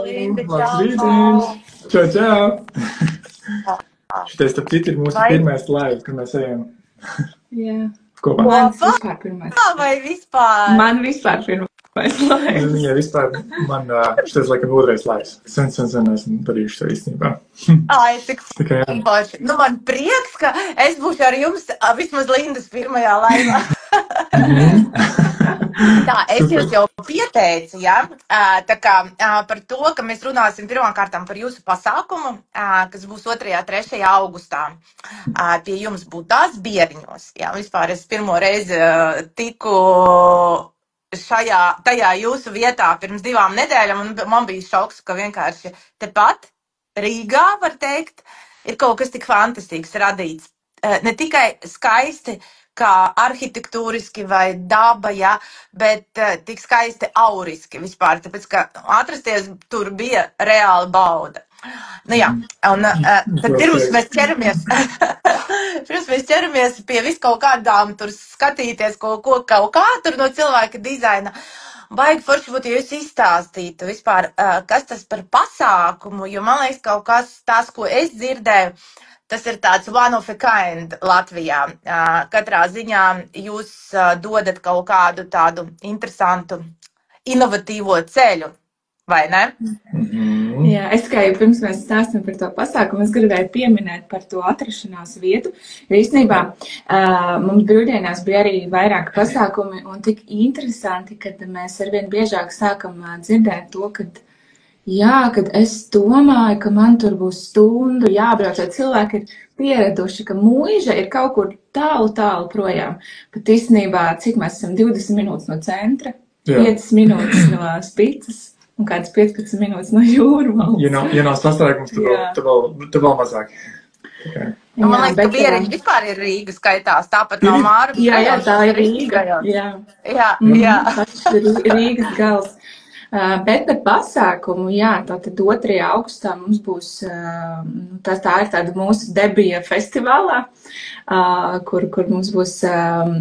Linda, Labs čau, rītdienas! čau. Čau, čau! Šitais, starp citu, ir mūsu Vai pirmais live, kad mēs ejam Jā. kopā. Mans kopā vispār pirmais. vai vispār? Man vispār pirmais laiks. Viņai vispār, man šitais laikam otrais lives. Sen esmu darījuši to īstenībā. Ai, cik Tā kā jā. forši. Nu, man prieks, ka es būšu ar jums vismaz Lindas pirmajā laivā. Tā, es jūs Super. jau pieteicu, ja? Tā kā par to, ka mēs runāsim pirmkārtām par jūsu pasākumu, kas būs 2. un 3. augustā. Pie jums būtās Bieriņos. Jā, vispār es pirmo reizi tiku tajā jūsu vietā pirms 2 nedēļām, un man bija šoks, ka vienkārši tepat Rīgā, var teikt, ir kaut kas tik fantastisks radīts. Ne tikai skaisti, kā arhitektūriski vai daba, ja, bet tik skaisti auriski vispār, tāpēc, ka atrasties tur bija reāli bauda. Nu jā, un tad pirms mēs ķeramies pie vis kaut kādām tur skatīties kaut kā tur no cilvēka dizaina, baigi forši būtu, ja jūs izstāstītu vispār, kas tas par pasākumu, jo man liekas kaut kas tās, ko es dzirdēju, tas ir tāds one of a kind Latvijā. Katrā ziņā jūs dodat kaut kādu tādu interesantu, inovatīvo ceļu, vai ne? Jā, es tikai pirms mēs stāstam par to pasākumu, es gribēju pieminēt par to atrašanās vietu. Jo īstenībā mums brīvdienās bija arī vairāk pasākumi un tik interesanti, kad mēs arvien biežāk sākam dzirdēt to, kad es domāju, ka man tur būs stundu jābrauc, jo cilvēki ir pieraduši, ka mūža ir kaut kur tālu projām. Pat īstenībā, cik mēs esam 20 minūtes no centra, 5 minūtes no Spicas un kāds 15 minūtes no Jūrmalas. Ja nav sastrēgums, tad vēl mazāk. Okay. Man liekas, ka Bieriņi vispār ir Rīga skaitās, tāpat nav Māra. Jā, tā ir Rīga. Jā. Tas ir Rīgas gals. Bet par pasākumu, tātad 2. augustā mums būs, tā ir tāda mūsu debija festivālā, kur mums būs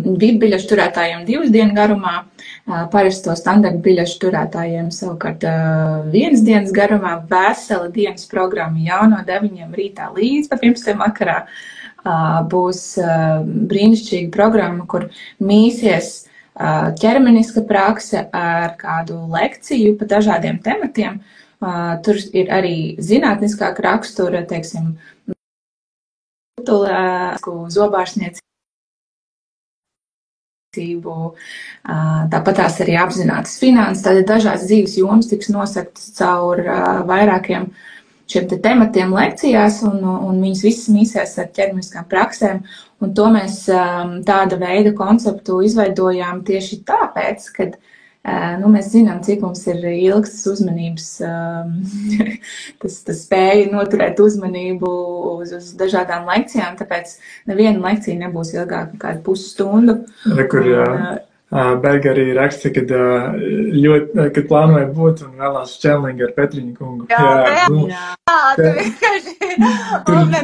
VIP biļešu turētājiem 2 dienu garumā, parasto standarta biļešu turētājiem savukārt 1 dienas garumā, vesela dienas programma jau no 9 rītā līdz pat 11 vakarā. Būs brīnišķīga programma, kur mīsies ķermeniska prakse ar kādu lekciju pa dažādiem tematiem. Tur ir arī zinātniskāka rakstura, teiksim, zobārstniecību, tāpat tās arī apzinātas finanses, tātad dažādas dzīves jomas tiks nosaktas caur vairākiem šiem te tematiem lekcijās, un viņas visas mīsies ar ķermeniskām praksēm, un to mēs tāda veida konceptu izveidojām tieši tāpēc, kad mēs zinām, cik mums ir ilgs uzmanības, tas spēja noturēt uzmanību uz dažādām lekcijām, tāpēc neviena lekcija nebūs ilgāka kādu pusstundu. Berga arī raksta, kad plānoja būt un vēlās čellingu ar Petriņu kungu. Tu vienkārši.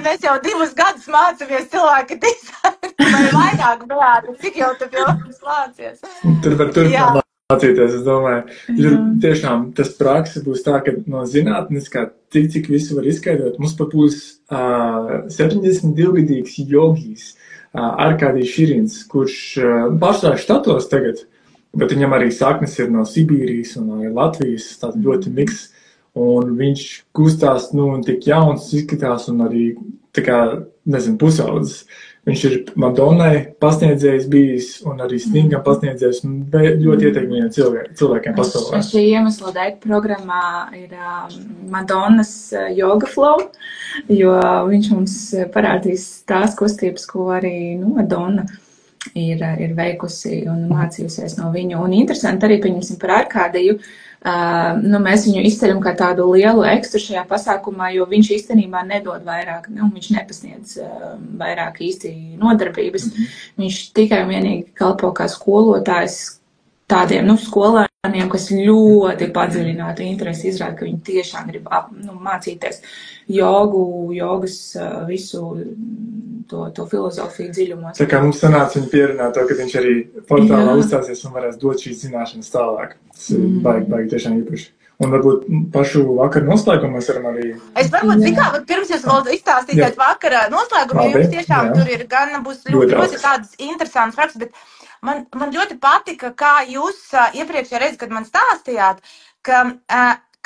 Mēs jau 2 gadus mācāmies cilvēki dizainu, vai vairāk bijāt, cik jau tu pilnums mācies. Tur var turpināt mācīties, es domāju. Tiešām tas praksa būs tā, ka no zinātniskā cik visu var izskaidrot. Mums pat būs 72-gadīgs jogijs. Arkādijs Širins, kurš pārstāv štatos tagad, bet viņam arī saknes ir no Sibīrijas un arī Latvijas, tāds ļoti miks, un viņš kustās, tik jauns izskatās un arī, pusaudzes. Viņš ir Madonnai pasniedzējs bijis un arī Stingam pasniedzējs un ļoti ieteikmiem cilvēkiem pasaulē. Šī iemesla dēļ programmā ir Madonnas Yoga Flow, jo viņš mums parādīs tās kustības, ko arī Madonna ir veikusi un mācījusies no viņu. Un interesanti arī, pieņemsim par Arkādiju, mēs viņu izceļam kā tādu lielu ekstru šajā pasākumā, jo viņš īstenībā nedod vairāk, viņš nepasniedz vairāk īsti nodarbības. Viņš tikai un vienīgi kalpo kā skolotājs tādiem skolēniem, kas ļoti padziļinātu interesi izrāda, ka viņi tiešām grib mācīties jogas visu to filozofiju dziļumos. Tā kā mums sanāca viņu pierunāt to, ka viņš arī portālā uzstāsies un varēs dot šīs zināšanas tālāk. Tas ir baigi tiešām īpaši. Un varbūt pašu vakaru noslēgumu mēs varam arī... Es varbūt, pirms jūs vēl izstāstīsiet vakara noslēgumu, jo jums tiešām tur ir gan būs ļoti tādas interesantas raksts, bet man ļoti patika, kā jūs iepriekšējā reizi, kad man stāstījāt, ka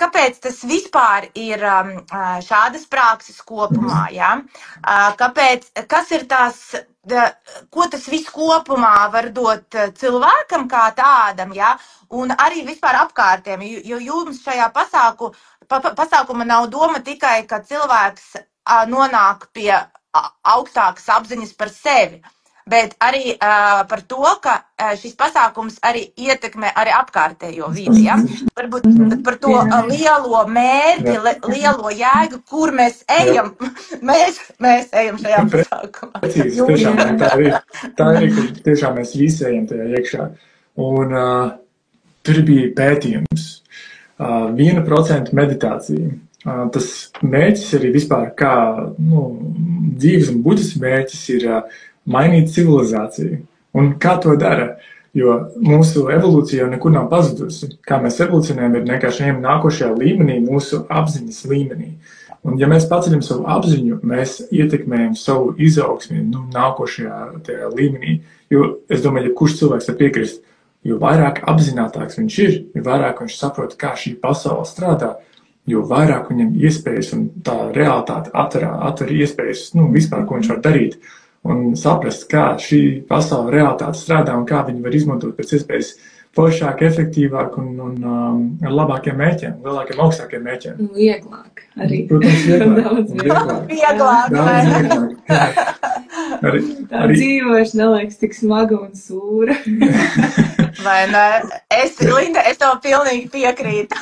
kāpēc tas vispār ir šādas prakses kopumā, ja? Kas ir tās, ko tas viss kopumā var dot cilvēkam kā tādam, ja? Un arī vispār apkārtiem, jo jums šajā pasākuma nav doma tikai, ka cilvēks nonāk pie augstākas apziņas par sevi, bet arī par to, ka šis pasākums arī ietekmē arī apkārtējo vidi. Ja? Varbūt par to lielo mērķi, lielo jēgu, kur mēs ejam. Mēs ejam šajā pasākumā. Tiešām, tā ir, ka tiešām mēs visi ejam tajā iekšā. Un tur bija pētījums. 1% meditācija. Tas mērķis arī vispār kā dzīves un budismu mērķis ir mainīt civilizāciju. Un kā to dara? Jo mūsu evolūcija jau nekur nav pazudusi. Kā mēs evolūcionējam, ir vienkārši ejam nākošajā līmenī, mūsu apziņas līmenī. Un ja mēs paceļam savu apziņu, mēs ietekmējam savu izaugsmi nākošajā līmenī. Jo es domāju, ja kurš cilvēks var piekrist, jo vairāk apzinātāks viņš ir, jo vairāk viņš saprot, kā šī pasaule strādā, jo vairāk viņam iespējas un tā realitāte atver iespējas, vispār, ko viņš var darīt. Un saprast, kā šī pasaule realitāte strādā un kā viņi var izmantot pēc iespējas foršāk, efektīvāk un ar labākiem mērķiem, lielākiem, augstākiem mērķiem. Vieglāk arī. Protams, vieglāk. Tā dzīvošana neliekas tik smaga un sūra. Vai ne? Linda, es tev pilnīgi piekrītu.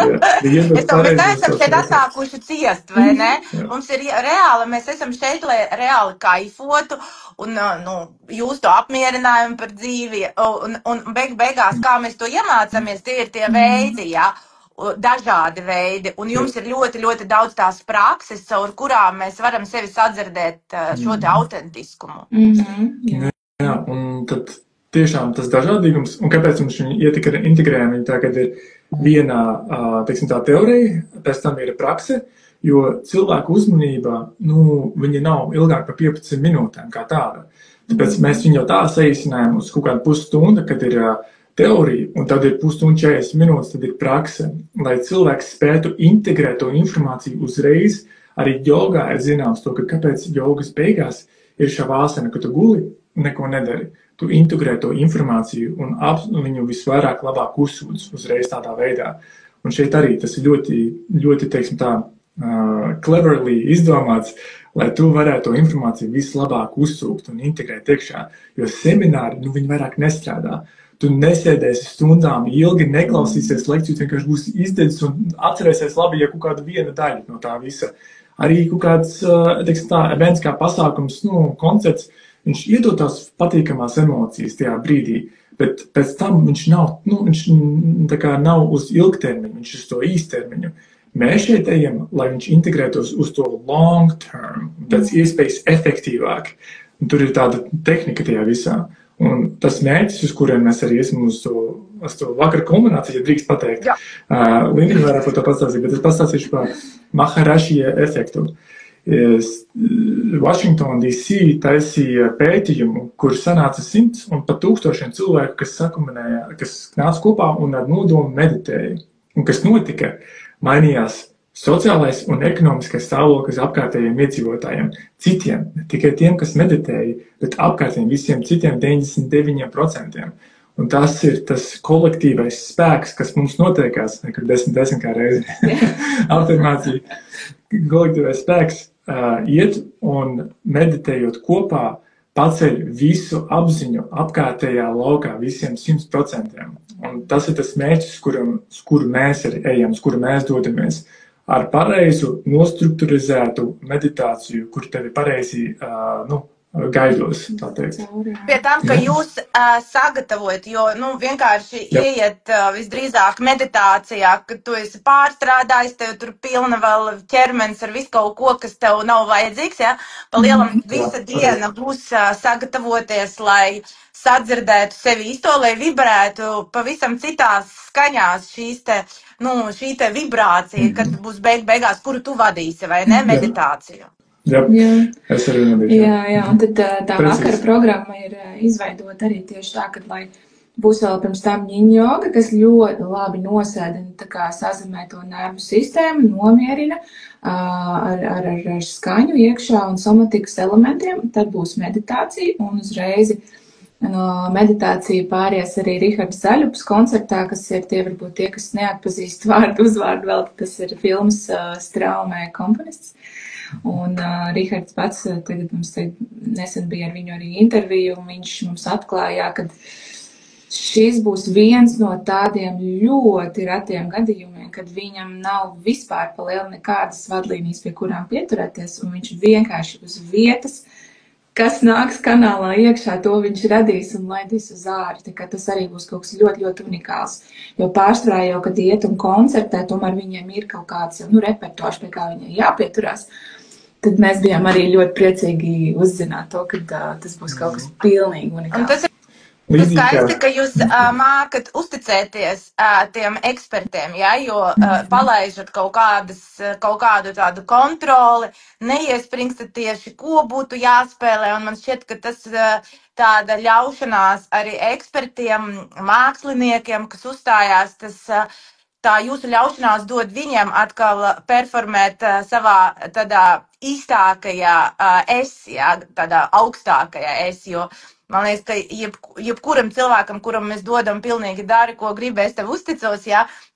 Mēs neesam šeit atnākuši ciest, vai ne? Mums ir reāli, mēs esam šeit, lai reāli kaifotu un jūsu apmierinājumu par dzīvi. Un beigās, kā mēs to iemācāmies, tie ir tie veidi, ja? Dažādi veidi. Un jums ir ļoti, ļoti daudz tās prakses, caur kurām mēs varam sevi sadzirdēt šo te autentiskumu. Jā, un tad tiešām tas dažādīgums, un kāpēc mums viņi integrējam, viņi tagad ir vienā, teiksim tā, teorija, pēc tam ir prakse, jo cilvēku uzmanība, viņa nav ilgāk par 15 minūtēm kā tāda. Tāpēc mēs viņu jau tā saīsinājām uz kaut kādu pusstundu, kad ir teorija, un tad ir pusstunda 40 minūtes, tad ir prakse, lai cilvēks spētu integrēt to informāciju uzreiz. Arī jogā ir zināms to, ka kāpēc jogas beigās ir šavāsana, ka tu guli, neko nedari. Tu integrē to informāciju un viņu visvairāk labāk uzsūdz uzreiz tādā veidā. Un šeit arī tas ir ļoti, ļoti, teiksim tā, cleverly izdomāts, lai tu varētu to informāciju vislabāk uzsūkt un integrēt iekšā. Jo semināri, viņi vairāk nestrādā. Tu nesēdēsi stundām ilgi, neklausīsies lekcijas, vienkārši būs izdedzis un atcerēsies labi, ja kaut kāda viena daļa no tā visa. Arī kaut kāds, teiksim tā, events kā pasākums, koncerts, viņš iedod tās patīkamās emocijas tajā brīdī, bet pēc tam viņš nav, viņš tā kā nav uz ilgtermiņu, viņš uz to īstermiņu. Mēs šeit ejam, lai viņš integrētos uz to long term, pēc iespējas efektīvāk. Un tur ir tāda tehnika tajā visā. Un tas mērķis, uz kuriem mēs arī esam uz to vakara kulmināciju, ja drīkst pateikt. Linda vairāk par to pastāstīt, bet es pastāstīšu par Maharašija efektu. Washington DC taisīja pētījumu, kur sanāca 100 un pat 1000 cilvēku, kas nāca kopā un ar nodomu meditēja. Un kas notika? Mainījās sociālais un ekonomiskais stāvoklis apkārtējiem iedzīvotājiem. Citiem, ne tikai tiem, kas meditēja, bet apkārtējiem visiem citiem 99%. Un tas ir tas kolektīvais spēks, kas mums notiekās, nekur 10 kā reizi afirmācija. Kolektīvais spēks iet un meditējot kopā paceļ visu apziņu apkārtējā laukā visiem 100%. Un tas ir tas mērķis, uz kuru mēs arī ejam, uz kuru mēs dodamies. Ar pareizu, nostrukturizētu meditāciju, kur tevi pareizi gaidos, tā teikt. Pie tam, ka jūs sagatavojat, jo, vienkārši ieiet visdrīzāk meditācijā, ka tu esi pārstrādājis, tev tur pilna vēl ķermenis ar visu kaut ko, kas tev nav vajadzīgs, ja? Pa lielam visa diena būs sagatavoties, lai sadzirdētu sevi īsto, lai vibrētu pavisam citās skaņās šī te vibrācija, kad būs beigās, kuru tu vadīsi, vai ne, meditāciju. Jā, es arī nebiju. Jā, un tad tā vakara programma ir izveidota arī tieši tā, ka, lai būs vēl pirms tam yin joga, kas ļoti labi nosēdina, tā kā sazemē to nervu sistēmu, nomierina ar skaņu iekšā un somatikas elementiem, tad būs meditācija un uzreiz no meditācija pāries arī Rihards Zaļups koncertā, kas ir varbūt tie, kas neatpazīst vārdu uzvārdu vēl, tas ir filmas Straumē komponists. Un Rihards pats tagad mums nesen bija ar viņu arī interviju, un viņš mums atklājā, ka šis būs viens no tādiem ļoti retiem gadījumiem, kad viņam nav vispār pa lielu nekādas vadlīnijas, pie kurām pieturēties, un viņš vienkārši uz vietas, kas nāks kanālā iekšā, to viņš radīs un laidīs uz āri. Tā kā tas arī būs kaut kas ļoti, ļoti unikāls. Jo pārsvarā jau, kad iet un koncertē, tomēr viņiem ir kaut kāds repertuārs, pie kā viņai jāpieturās. Tad mēs bijām arī ļoti priecīgi uzzināt to, ka tas būs kaut kas pilnīgi unikāls. Tas ir skaisti, ka jūs mākat uzticēties tiem ekspertiem, ja, jo palaižat kaut kādu tādu kontroli, neiespringstat tieši, ko būtu jāspēlē, un man šķiet, ka tas tāda ļaušanās arī ekspertiem, māksliniekiem, kas uzstājās, tā jūsu ļaušanās dod viņiem atkal performēt savā tādā īstākajā tādā augstākajā jo man liekas, ka jebkuram cilvēkam, kuram mēs dodam pilnīgi dari, ko gribi, es tev uzticos,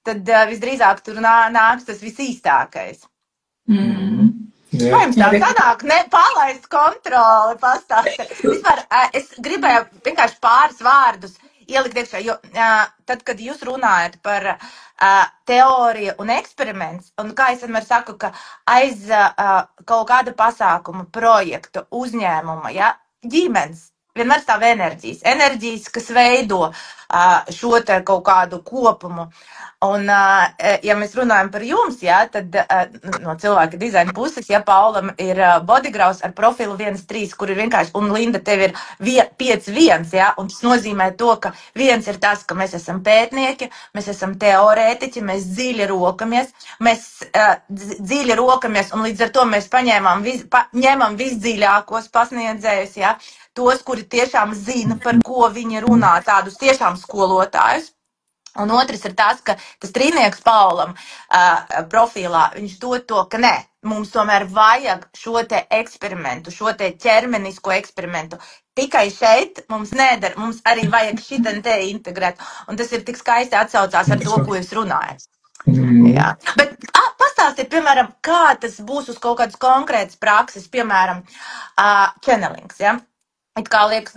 tad visdrīzāk tur nāks tas visīstākais. Vai jums tā sanāk, palaist kontroli, pastāstīt? Vispār es gribēju vienkārši pāris vārdus ielikt iekšā, jo tad, kad jūs runājat par teoriju un eksperiments, un kā es vienmēr saku, ka aiz kaut kāda pasākuma, projektu, uzņēmuma, ģimenes, vienmēr stāv enerģijas, kas veido šo te kaut kādu kopumu. Un, ja mēs runājam par jums, tad no cilvēka dizaina puses, Paulam ir bodygraus ar profilu 1.3, kur ir vienkārši, un Linda, tev ir 5.1, un tas nozīmē to, ka viens ir tas, ka mēs esam pētnieki, mēs esam teorētiķi, mēs dziļi rokamies, un līdz ar to mēs ņemam visdziļākos pasniedzējus, tos, kuri tiešām zina, par ko viņi runā, tādus tiešām skolotājus. Un otrs ir tas, ka tas trīnieks Paulam profilā, viņš dod to, ka mums tomēr vajag šo te eksperimentu, šo te ķermenisko eksperimentu. Tikai šeit mums neder, mums arī vajag šitien te integrēt. Un tas ir tik skaisti atsaucās ar to, ko jūs runājat. Jā. Bet pastāstiet, piemēram, kā tas būs uz kaut kādas konkrētas prakses, piemēram, channelings, It kā liekas,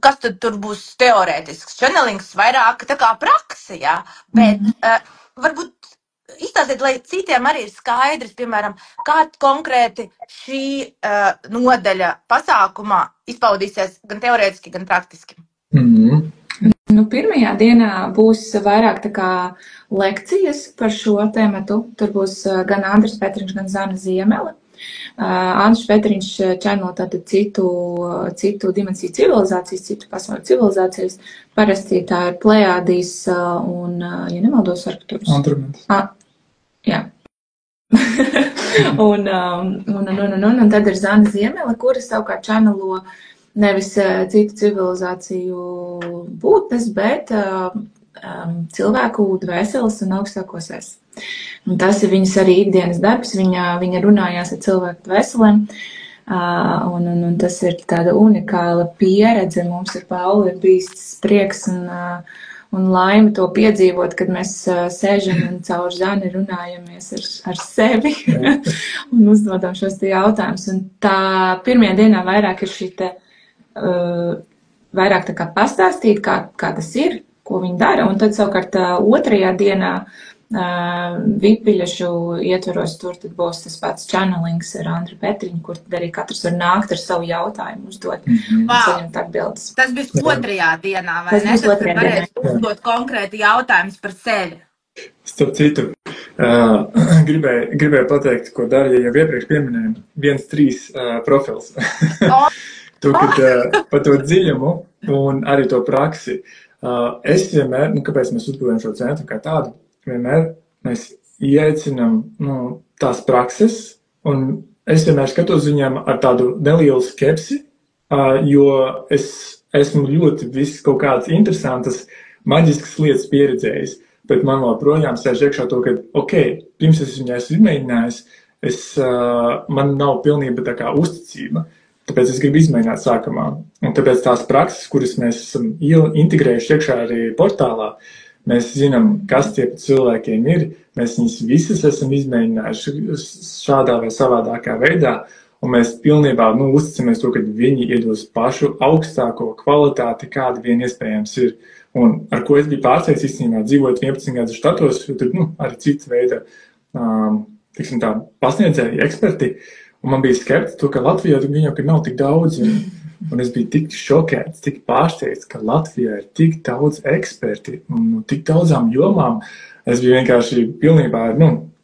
kas tad tur būs teorētisks? Channelings vairāk tā kā prakse, bet varbūt izstāstiet, lai citiem arī ir skaidrs, piemēram, kā konkrēti šī nodaļa pasākumā izpaudīsies gan teorētiski, gan praktiski. Pirmajā dienā būs vairāk tā kā lekcijas par šo tēmatu. Tur būs gan Andris Petriņš, gan Zana Ziemele. Andris Petriņš channel tātad citu dimensiju civilizācijas, citu pasauli civilizācijas. Parasti tā ir Plejādīs un, ja nemaldos, Arktūras. Andromēdas. Jā. un tad ir Zana Ziemele, kura savukārt channelo nevis citu civilizāciju būtnes, bet cilvēku dvēseles un augstākos es. Un tas ir viņas arī ikdienas darbs, viņa runājās ar cilvēku dvēselēm, un tas ir tāda unikāla pieredze. Mums ar Paulu ir bijis prieks un laime to piedzīvot, kad mēs sēžam un caur Zani runājamies ar sevi un uzdodam šos te jautājumus. Un tā pirmajā dienā vairāk ir šī te, vairāk tā kā pastāstīt, kā tas ir, ko viņi dara, un tad savukārt otrajā dienā Vipiļašu ietveros tur tad būs tas pats channelings ar Andru Petriņu, kur tad arī katrs var nākt ar savu jautājumu uzdot. Saņemt atbildes. Tas bija 2. dienā, vai ne? Tas varēs uzdot konkrēti jautājumus par sevi. Starp citu, gribēju pateikt, ko Darija jau iepriekš pieminēja, 1-3 profils. Tu, kad par to dziļumu un arī to praksi, es vienmēr, kāpēc mēs uzbūvējam šo centru kā tādu, vienmēr mēs ieaicinām tās prakses, un es vienmēr skatos viņām ar tādu nelielu skepsi, jo es esmu ļoti viss kaut kādas interesantas, maģiskas lietas pieredzējis, bet man vēl projām sēž iekšā to, ka, pirms es viņu esmu izmēģinājis, man nav pilnība tā kā uzticība. Tāpēc es gribu izmēģināt sākumā. Un tāpēc tās prakses, kuras mēs esam integrējuši iekšā arī portālā, mēs zinām, kas tie cilvēkiem ir. Mēs viņus visas esam izmēģinājuši šādā vai savādākā veidā. Un mēs pilnībā uzticamies to, ka viņi iedos pašu augstāko kvalitāti, kāda vien iespējams ir. Un ar ko es biju pārsteigts īstenībā, dzīvot 11 gadus štatos, jo tur arī cita veida pasniedzēji, eksperti. Un man bija skepti to, ka Latvijā viņam nav tik daudz. Un es biju tik šokēts, tik pārsteigts, ka Latvijā ir tik daudz eksperti un tik daudzām jomām. Es biju vienkārši pilnībā,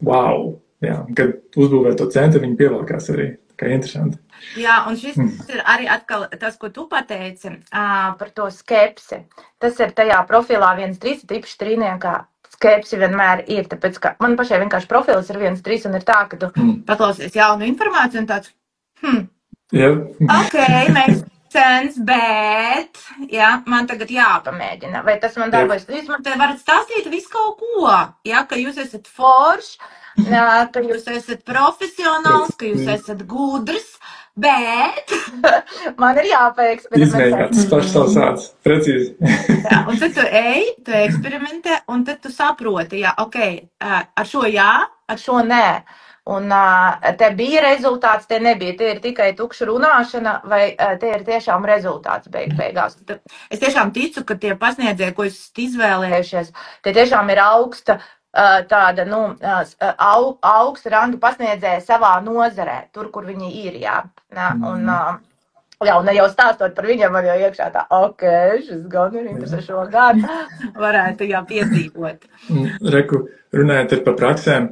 wow. Jā, kad uzbūvēju to centru, viņi pievalkās arī. Kā interesanti. Jā, un šis ir arī atkal tas, ko tu pateici par to skepsi. Tas ir tajā profilā 1-3, tīpaši trīniekā. Skepsi vienmēr ir, tāpēc, ka man pašai vienkārši profils ir 1-3 un ir tā, ka tu paklausies jaunu informāciju un tāds, makes sense, bet, man tagad jāpamēģina. Vai tas man darbojas? Jūs man te varat stāstīt visu kaut ko, ka jūs esat forši, ka jūs esat profesionāls, ka jūs esat gudrs, bet man ir jāpaeksperimentē. Izmēģināt, tas pašs savs vārds, precīzi. Un tad tu eksperimentē, un tad tu saproti, ar šo ar šo nē. Un te bija rezultāts, te nebija. Te ir tikai tukša runāšana, vai te ir tiešām rezultāts beigās. Es tiešām ticu, ka tie pasniedzēji, ko jūs izvēlējušies, tie tiešām ir augsta tāda, augsta ranga pasniedzēja savā nozarē, tur, kur viņi ir, Un jau stāstot par viņiem, man jau iekšā tā, šis gan ir interesanšo gadu, varētu piedzīvot. Reku, runājot par praksēm,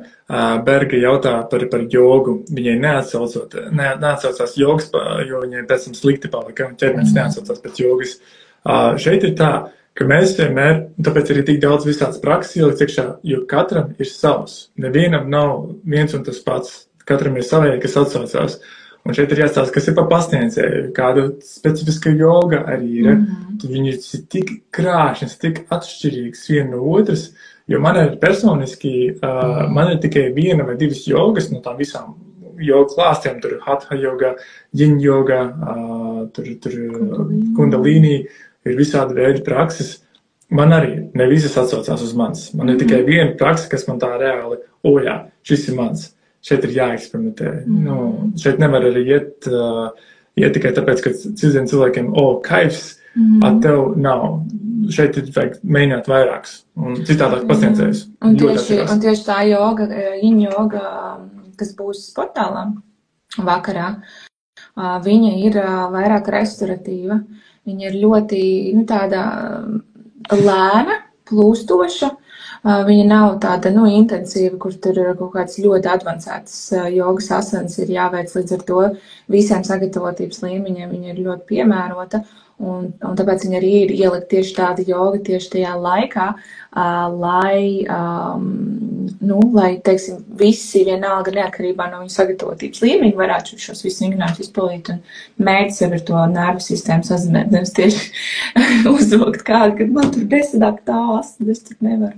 Berga jautā par jogu. Viņai neatsaucās jogas, jo viņai pēc tam slikti palika, un ķermenis neatsaucās pēc jogas. Šeit ir tā, ka mēs vienmēr, tāpēc ir tik daudz visāds prakses ielikt iekšā, jo katram ir savs. Nevienam nav viens un tas pats. Katram ir savai, kas atsaucās. Un šeit ir jāstāsta, kas ir par pasniedzēju, kāda specifiska joga arī ir. Viņas ir tik krāšņas, tik atšķirīgas viena no otras, jo man ir personiski, man ir tikai 1 vai 2 jogas no tām visām joga klāstiem, tur hatha joga, yin joga, tur kundalīni, ir visādi veidi prakses. Man arī ne visas atsaucās uz manis. Man ir tikai 1 praksa, kas man tā reāli, šis ir mans. Šeit ir jāeksperimentē. Šeit nevar arī iet tikai tāpēc, ka citiem cilvēkiem, kaifs, tev nav. Šeit ir vajag mēģināt vairākus un citādāk pasniedzējus. Un tieši tā joga, yin joga, kas būs portālā vakarā, viņa ir vairāk restauratīva. Viņa ir ļoti, tāda lēna, plūstoša. Viņa nav tāda, intensīva, kur tur ir kaut kāds ļoti advancēts jogas asanas ir jāveic, līdz ar to visiem sagatavotības līmeņiem viņa ir ļoti piemērota, un tāpēc viņa arī ir ielikt tieši tāda joga tieši tajā laikā, lai, teiksim, visi vienalga neatkarībā no viņa sagatavotības līmeņa varētu šos visus vingrinājumus izpildīt un mērķis jau ir to nervu sistēmu sazināt, nevis tieši uzvokt kādu, kad man tur desadāk tā asa, es tur nevaru.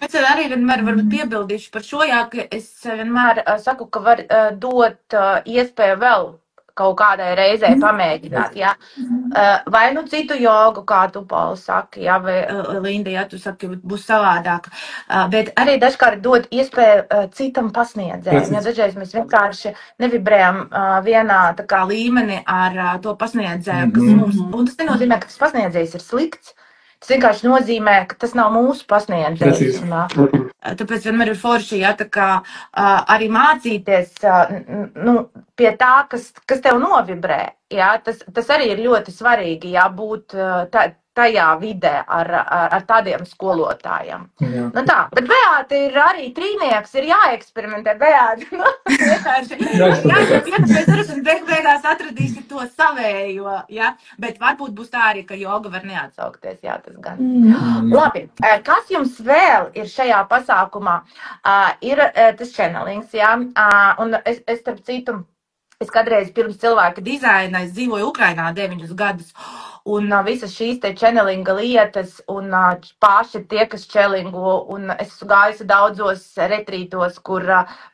Es arī vienmēr varbūt piebildīšu par šo, ka es vienmēr saku, ka var dot iespēju vēl kaut kādai reizē pamēģināt, vai citu jogu, kā tu, Paula, saki, vai Linda, tu saki, būs savādāk, bet arī dažkārt dod iespēju citam pasniedzējiem, dažreiz mēs vienkārši nevibrējam vienā tā kā līmeni ar to pasniedzēju, kas mums, un tas nenozīmē, ka tas pasniedzējs ir slikts. Tas vienkārši nozīmē, ka tas nav mūsu pasniedzējs. Precīzi. Tāpēc vienmēr ir forši, ja tā kā arī mācīties pie tā, kas tev novibrē. Ja? Tas arī ir ļoti svarīgi, ja būt tajā vidē ar tādiem skolotājiem. Jā. Nu tā, bet Beāta ir arī trīnieks, ir jāeksperimentē. Beāta, vienkārši jāeksperimentē, un beigās atradīsi to savējo, ja? Bet varbūt būs tā arī, ka joga var neatsaukties, jā, tas gan. Labi, kas jums vēl ir šajā pasākumā? Ir tas channelings, jā, un es starp citu, es kādreiz pirms cilvēka dizaina, es dzīvoju Ukrainā 9 gadus, un visas šīs te channelinga lietas, un paši tie, kas channelingo, un es esmu gājusi daudzos retrītos, kur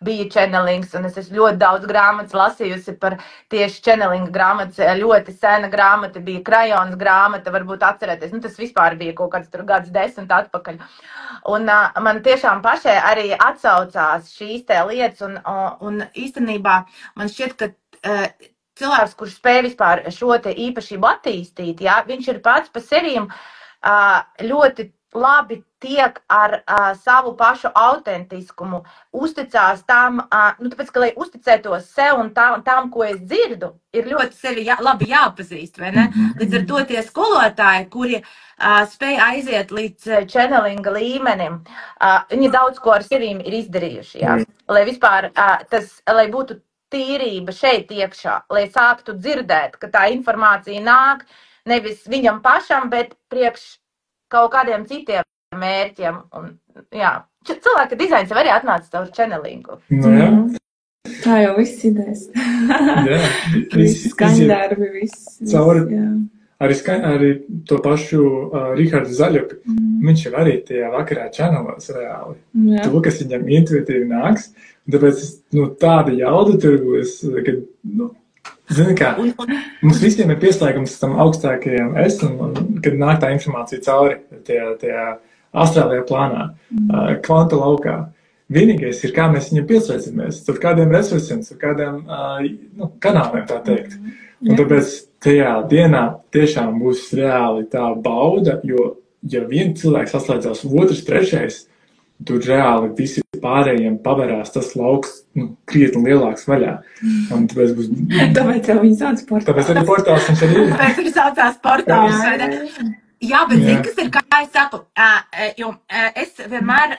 bija channelings, un es esmu ļoti daudz grāmatas lasījusi par tieši channelinga grāmatas, ļoti sena grāmata, bija Krajons grāmata, varbūt atcerēties, nu tas vispār bija kaut kāds tur gads 10 atpakaļ. Un man tiešām pašai arī atsaucās šīs te lietas, un īstenībā man šķiet, ka cilvēks, kurš spēj vispār šo te īpašību attīstīt, jā, viņš ir pats pa sevīm ļoti labi tiek ar savu pašu autentiskumu, uzticās tam, tāpēc, ka, lai uzticētos sev un tam, ko es dzirdu, ir ļoti sevi labi jāpazīst, vai ne? Līdz ar to tie skolotāji, kuri spēj aiziet līdz channelinga līmenim, viņi daudz ko ar sevīm ir izdarījuši, jā. Lai vispār lai būtu tīrība šeit iekšā, lai sāktu dzirdēt, ka tā informācija nāk nevis viņam pašam, bet priekš kaut kādiem citiem mērķiem. Un, jā, cilvēka dizains jau arī atnāca caur channelingu. Nu, jā. Tā jau viss idejas. Jā. Viss skaņdarbi, viss. Cauri. Jā. Arī to pašu Rihardu Zaļupi. Viņš jau arī tajā vakarā channelos reāli. Jā. To, kas viņam intuitīvi nāks. Tāpēc tāda jauda tur būs, kad, zini kā, mums visiem ir pieslēgums tam augstākajam es, un kad nāk tā informācija cauri tajā astrālajā plānā, kvantu laukā. Vienīgais ir, kā mēs viņam pieslēdzamies, ar kādiem resursiem, ar kādiem kanāliem, tā teikt. Un tāpēc tajā dienā tiešām būs reāli tā bauda, jo, ja viens cilvēks saslēdzās, otrs, trešais, tur reāli visi pārējiem paverās tas lauks krietni lielāks vaļā. Un tāpēc būs... Tāpēc jau viņi sauc portāls. Tāpēc arī portāls viņš arī ir. Tāpēc arī saucās portāls, vai ne? Jā, bet zini, kas ir, kā es saku, jo es vienmēr,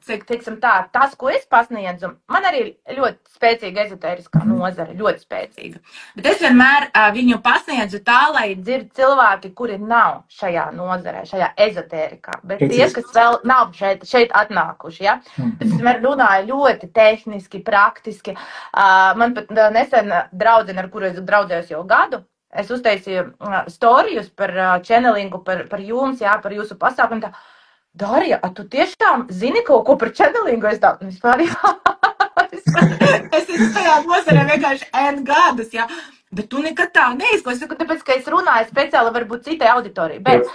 teiksim tā, tas, ko es pasniedzu, man arī ļoti spēcīga ezotēriskā nozara, ļoti spēcīga. Bet es vienmēr viņu pasniedzu tā, lai dzird cilvēki, kuri nav šajā nozarē, šajā ezotērikā, bet tie, kas vēl nav šeit atnākuši, ja? Es vienmēr runāju ļoti tehniski, praktiski. Man pat nesen draudzene, ar kuru es draudzējos jau gadu, es uztaisīju storijus par channelingu, par jums, jā, par jūsu pasākumu. Darija, tu tiešām zini kaut ko par channelingu? Es tā, vispār jā. Es esmu tajā nozarē vienkārši N gadus, jā. Bet tu nekad tā neizklāsi, tāpēc, ka es runāju speciāli varbūt citai auditorijai. Bet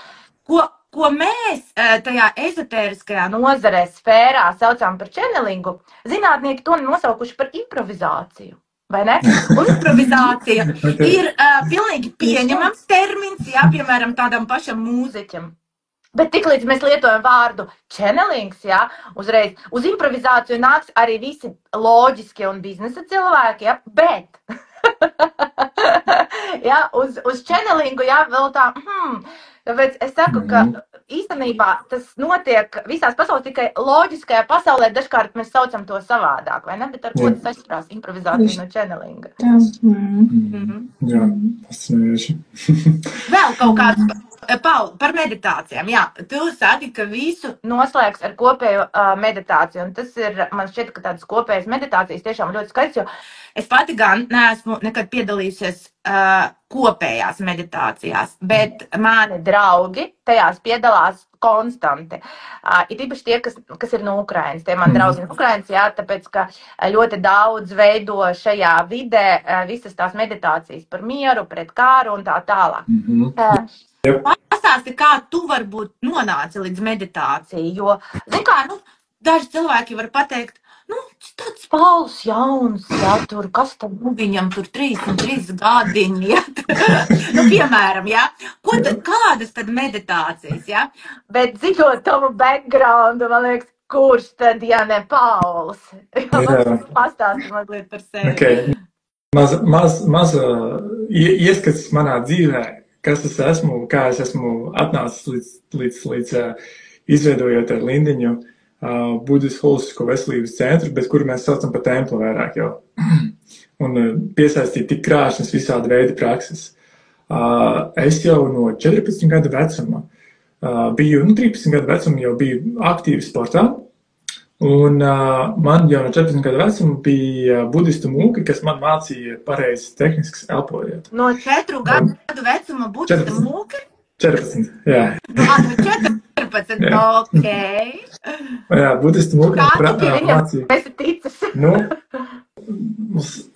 ko mēs tajā ezotēriskajā nozarē sfērā saucām par channelingu, zinātnieki to nosaukuši par improvizāciju. Vai ne? Un improvizācija ir pilnīgi pieņemams termins, jā, piemēram, tādam pašam mūziķam. Bet tiklīdz mēs lietojam vārdu channelings, jā, uzreiz uz improvizāciju nāks arī visi loģiskie un biznesa cilvēki, jā, bet jā, uz channelingu, jā, vēl tā, tāpēc es saku, ka īstenībā tas notiek visās pasaules, tikai loģiskajā pasaulē dažkārt mēs saucam to savādāk, vai ne? Bet ar ko tas atšķirās improvizācija no channelinga? Jā, fascinējoši. Vēl kaut kāds, Paula, par meditācijām. Jā, tu saki, ka visu noslēgs ar kopēju meditāciju, un tas ir, man šķiet, ka tādas kopējas meditācijas tiešām ļoti skaists, jo es pati gan neesmu nekad piedalījusies kopējās meditācijās, bet mani draugi tajās piedalās konstanti. Ir īpaši tie, kas ir no Ukrainas. Tie man draugi no Ukrainas, jā, tāpēc, ka ļoti daudz veido šajā vidē visas tās meditācijas par mieru, pret kāru un tā tālāk. Pastāsti, kā tu varbūt nonāci līdz meditācijai, jo, zin kā, daži cilvēki var pateikt, tāds Pauls jauns, jā, tur, kas tad, viņam tur 33 gadiņi, jā, piemēram, jā. Kādas tad meditācijas, ja? Bet zinot tavu backgroundu, man liekas, kurš tad, ja ne Pauls? Pastāsti mazliet par sevi. Okay. Maz ieskats manā dzīvē, kas es esmu, kā es esmu atnācis līdz izveidojot ar Lindiņu Budistu holistisko veselības centru, bet kuru mēs saucam par templu vairāk jau. Un piesaistīt tik krāšņas visādi veidi prakses. Es jau no 14 gadu vecuma biju, 13 gadu vecuma jau biju aktīvi sportā. Un man jau no 14 gadu vecuma bija budistu mūki, kas man mācīja pareizi tehnisks elpojot. No 4 gadu vecuma budistu mūki? 14, jā. No 14, ok. Jā, budistu mūki mācīja. Esi ticis? Nu,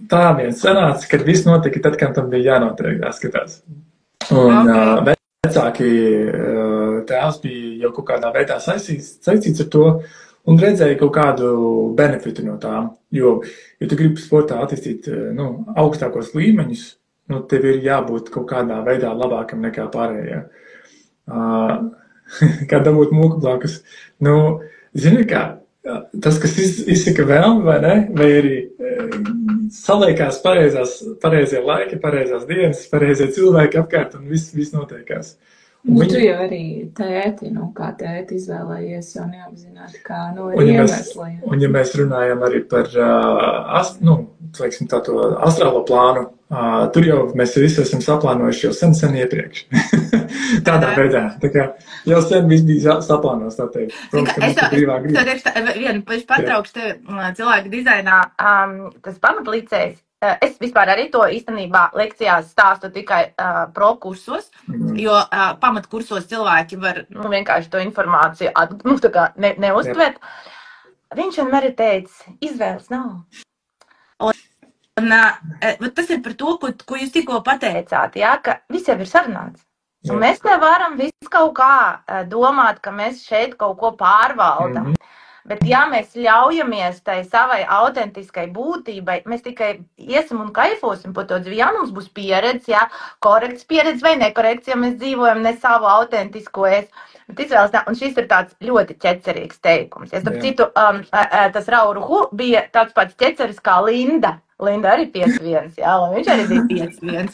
tā viens sanāca, kad viss notika tad, kad tam bija jānotiek, jāskatās. Un vecāki tēvs bija jau kaut kādā veidā saistīts ar to un redzēja kaut kādu benefitu no tām. Jo, ja tu gribi sportā attīstīt augstākos līmeņus, tev ir jābūt kaut kādā veidā labākam nekā pārējie. Kā dabūt mūku blakus. Zini kā, tas, kas izsaka vēlmi, vai ne? Vai arī saliekās pareizie laiki, pareizās dienas, pareizie cilvēki apkārt un viss notiekās. Tu jau arī tēti, kā tēti izvēlējies, jau neapzināti, kā ir iemesli. Un ja mēs runājam arī par tādu astrālo plānu, tur jau mēs visi esam saplānojuši jau sen iepriekš. Tādā veidā. Tā kā jau sen viss bija saplānos, tā teikt. Es vienu patraukšu tevi cilvēku dizainā, tas pamatlīcējs. Es vispār arī to īstenībā lekcijās stāstu tikai pro kursos, jo pamatkursos cilvēki var vienkārši to informāciju neuztvert. Viņš vienmēr ir teicis, izvēles nav. Un tas ir par to, ko jūs tikko pateicāt, ja, ka viss jau ir sarunāts. Un mēs nevaram visu kaut kā domāt, ka mēs šeit kaut ko pārvaldam. Bet, ja mēs ļaujamies tai savai autentiskai būtībai, mēs tikai iesim un kaifosim par to dzīvi. Jā, mums būs pieredze, jā, korekts pieredze vai nekorekts, ja mēs dzīvojam ne savu autentisko es. Bet izvēles nav. Un šis ir tāds ļoti ķecerīgs teikums. Ja starp citu, tas Rauruhu bija tāds pats ķeceris kā Linda. Linda arī 5-1, jā, un viņš arī bija 5-1.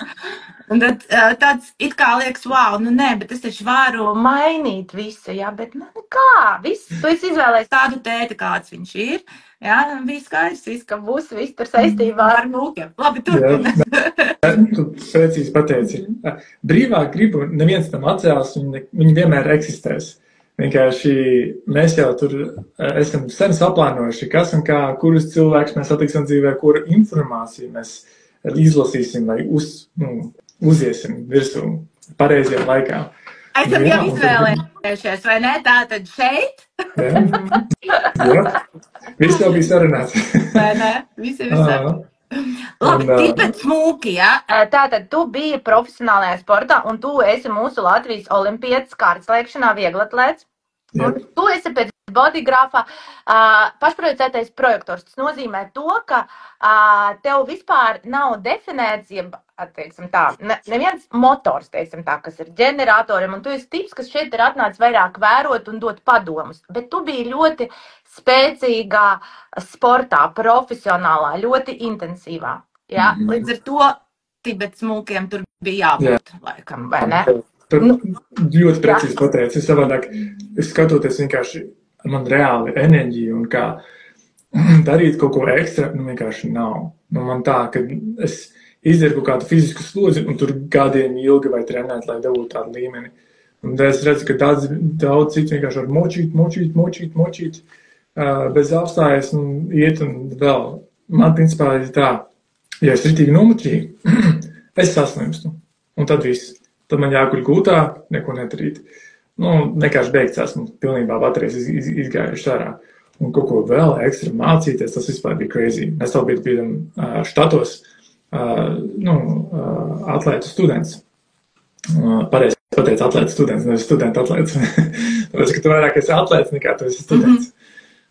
Un tad tāds it kā liekas, wow, nē, bet es taču varu mainīt visu, jā, bet kā, viss, tu esi izvēlējis tādu tēti, kāds viņš ir, jā, viss skaists, viss, ka būs, viss tur saistībā ar mūkiem. Labi, turpina. Tu precīzi pateici. Brīvā griba, neviens tam atcēlas, viņi vienmēr eksistēs. Vienkārši mēs jau tur esam sen saplānojuši, kas un kā, kurus cilvēkus mēs satiksim dzīvē, kuru informāciju mēs izlasīsim vai uziesim virsū pareizajā laikā. Esam jau izvēlējušies, vai ne? Tātad šeit? Jā. Viss jau bija sarunāts. Vai ne? Viss jau ir sarunāts. Labi, tipēc mūki, ja? Tātad tu biji profesionālajā sportā un tu esi mūsu Latvijas olimpietis kārtslēkšanā vieglatlēts. Un tu esi pēc bodygrāfa pašprojicētais projektors. Tas nozīmē to, ka tev vispār nav definēts, teiksim tā, neviens motors, teiksim tā, kas ir ģeneratoriem, un tu esi tips, kas šeit ir atnācis vairāk vērot un dot padomus. Bet tu biji ļoti spēcīgā sportā, profesionālā, ļoti intensīvā. Ja? Līdz ar to Tibets mūkiem tur bija jābūt, laikam, vai ne? Tur ļoti precīzi pateici. Es savādāk, skatoties vienkārši, man reāli enerģija un kā darīt kaut ko ekstra, vienkārši nav. Man tā, ka es izdaru kaut kādu fizisku slodzi un tur gadiem ilgi vai trenēt, lai dabūtu tādu līmeni. Un es redzu, ka daudz citu vienkārši var močīt, bez apstājas un iet un vēl. Man principā ir tā, ja es ritīgi nomučīju, es saslimstu. Un tad viss. Tad man jāguļ gultā, neko nedarīt. Vienkārši beigts esmu pilnībā baterijas izgājuši ārā. Un kaut ko vēl ekstra mācīties, tas vispār bija crazy. Mēs vēl bijām štatos, atlētu students. Pareizi pateicu atlētu students, nevis studentu atlēts. Tāpēc, ka tu vairāk esi atlēts nekā tu esi students.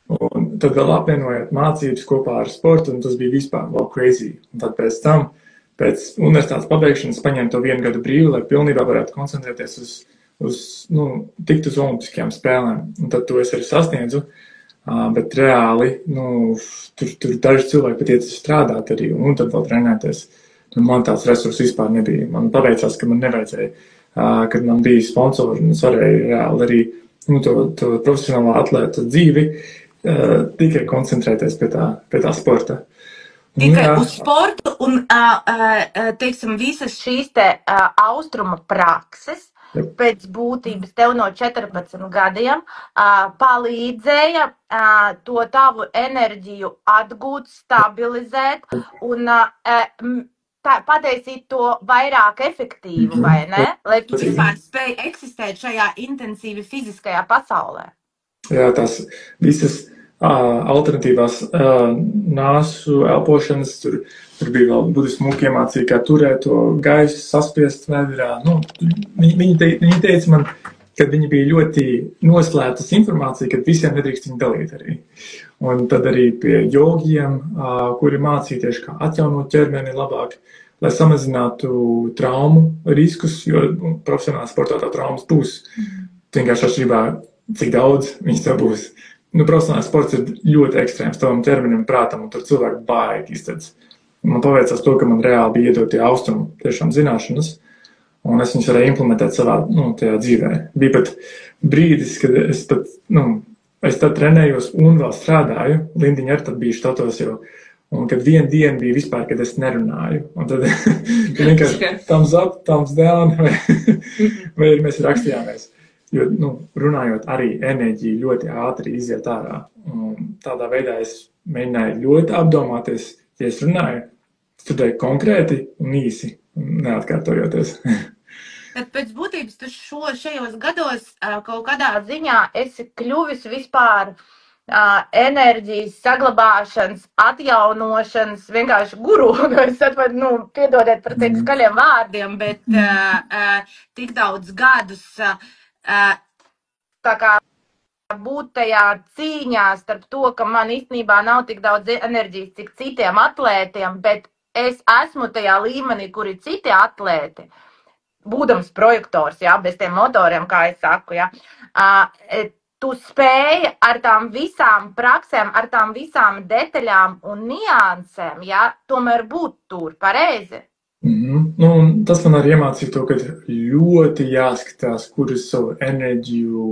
Un tad vēl apvienojot mācības kopā ar sportu, un tas bija vispār vēl crazy. Un tad pēc tam pēc universitātes pabeigšanas paņēmu to 1 gadu brīvu, lai pilnībā varētu koncentrēties tikt uz olimpiskajām spēlēm. Un tad to es arī sasniedzu, bet reāli, tur daži cilvēki pat iet strādāt arī, un tad vēl trenēties. Man tāds resurss vispār nebija. Man paveicās, ka man nevajadzēja, kad man bija sponsori, un es varēju reāli arī to profesionālo atlēta dzīvi tikai koncentrēties pie tā sporta. Tikai uz sportu un, teiksim, visas šīs austruma prakses pēc būtības tev no 14 gadiem palīdzēja to tavu enerģiju atgūt, stabilizēt un pataisīt to vairāk efektīvu, vai ne? Lai tu vispār spēj eksistēt šajā intensīvi fiziskajā pasaulē. Jā, tās visas alternatīvās nāsu elpošanas, tur bija vēl budismu mūki iemācīja, kā turēt to gaisu saspiest vēdirā. Viņi teica man, kad viņi bija ļoti noslēptas informācija, kad visiem nedrīkst viņu dalīt arī. Un tad arī pie jogiem, kuri mācīja tieši kā atjaunot ķermeni labāk, lai samazinātu traumu riskus, jo profesionālā sportā tā traumas būs. Vienkārši atšķirībā, cik daudz viņas tev būs. Profesionālais sports ir ļoti ekstrēms tavam ķermenim prātam, un tur cilvēki baigi izteic. Man paveicās to, ka man reāli bija iedot tie austrumu tiešām zināšanas, un es viņus varēju implementēt savā, tajā dzīvē. Bija pat brīdis, kad es tad trenējos un vēl strādāju, Lindiņa arī tad bija štatos jau, un kad vienu dienu bija vispār, kad es nerunāju, un tad vienkārši thumbs up, thumbs down, vai mēs rakstījāmies. Jo, runājot arī enerģija ļoti ātri iziet ārā. Tādā veidā es mēģināju ļoti apdomāties, ja es runāju, studēju konkrēti un īsi, neatkārtojoties. Tad pēc būtības tu šajos gados kaut kādā ziņā esi kļuvis vispār enerģijas saglabāšanas, atjaunošanas, vienkārši guru. Es atvaru, piedodiet par tiem skaļiem vārdiem, bet tik daudz gadus tā kā būt tajā cīņā starp to, ka man īstenībā nav tik daudz enerģijas, cik citiem atlētiem, bet es esmu tajā līmenī, kur ir citi atlēti, būdams projektors, bez tiem motoriem, kā es saku, tu spēji ar tām visām praksēm, ar tām visām detaļām un niansēm, tomēr būt tur, pareizi? Tas man arī iemācīja to, ka ļoti jāskatās, kur es savu enerģiju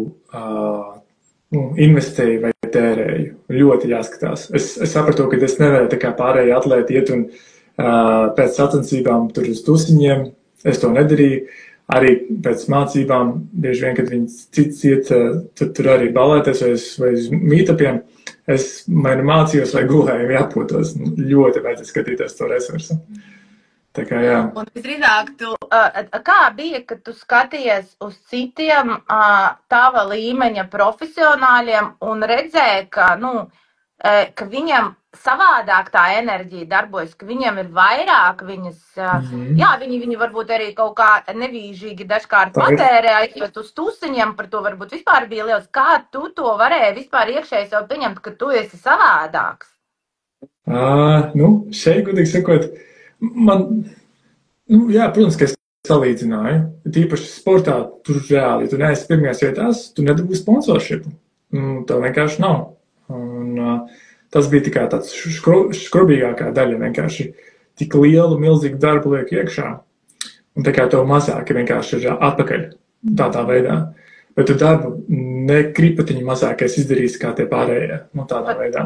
investēju vai tērēju. Ļoti jāskatās. Es sapratu, ka es nevarēju tā kā pārējie atlēti iet un pēc sacensībām tur uz tusiņiem. Es to nedarīju. Arī pēc mācībām, bieži vien, kad viņi cits iet, tur arī balēties vai uz mītapiem, es mācījos vai gulēju vai atpūtos. Ļoti vajadzēja skatīties to resursu. Tā kā, jā. Un visdrīzāk, kā bija, kad tu skaties uz citiem tava līmeņa profesionāļiem un redzēji, ka viņam savādāk tā enerģija darbojas, ka viņiem ir vairāk viņas, viņi varbūt arī kaut kā nevīžīgi dažkārt patērē, bet uz tusiņiem par to varbūt vispār bija liels. Kā tu to varēji vispār iekšēji sev pieņemt, ka tu esi savādāks? Šeit, godīgi sakot, protams, ka es salīdzināju. Tīpaši sportā, tur reāli, tu neesi pirmajās vietās, tu nedabūsi sponsorshipu. Tā vienkārši nav. Un tas bija tikai tāds skrubīgākā daļa, vienkārši tik lielu, milzīgu darbu liek iekšā. Un tā kā to mazāk vienkārši ir atpakaļ tādā veidā. Bet tu darbu nekripatiņu mazākais izdarīsi kā tie pārējie, tādā veidā.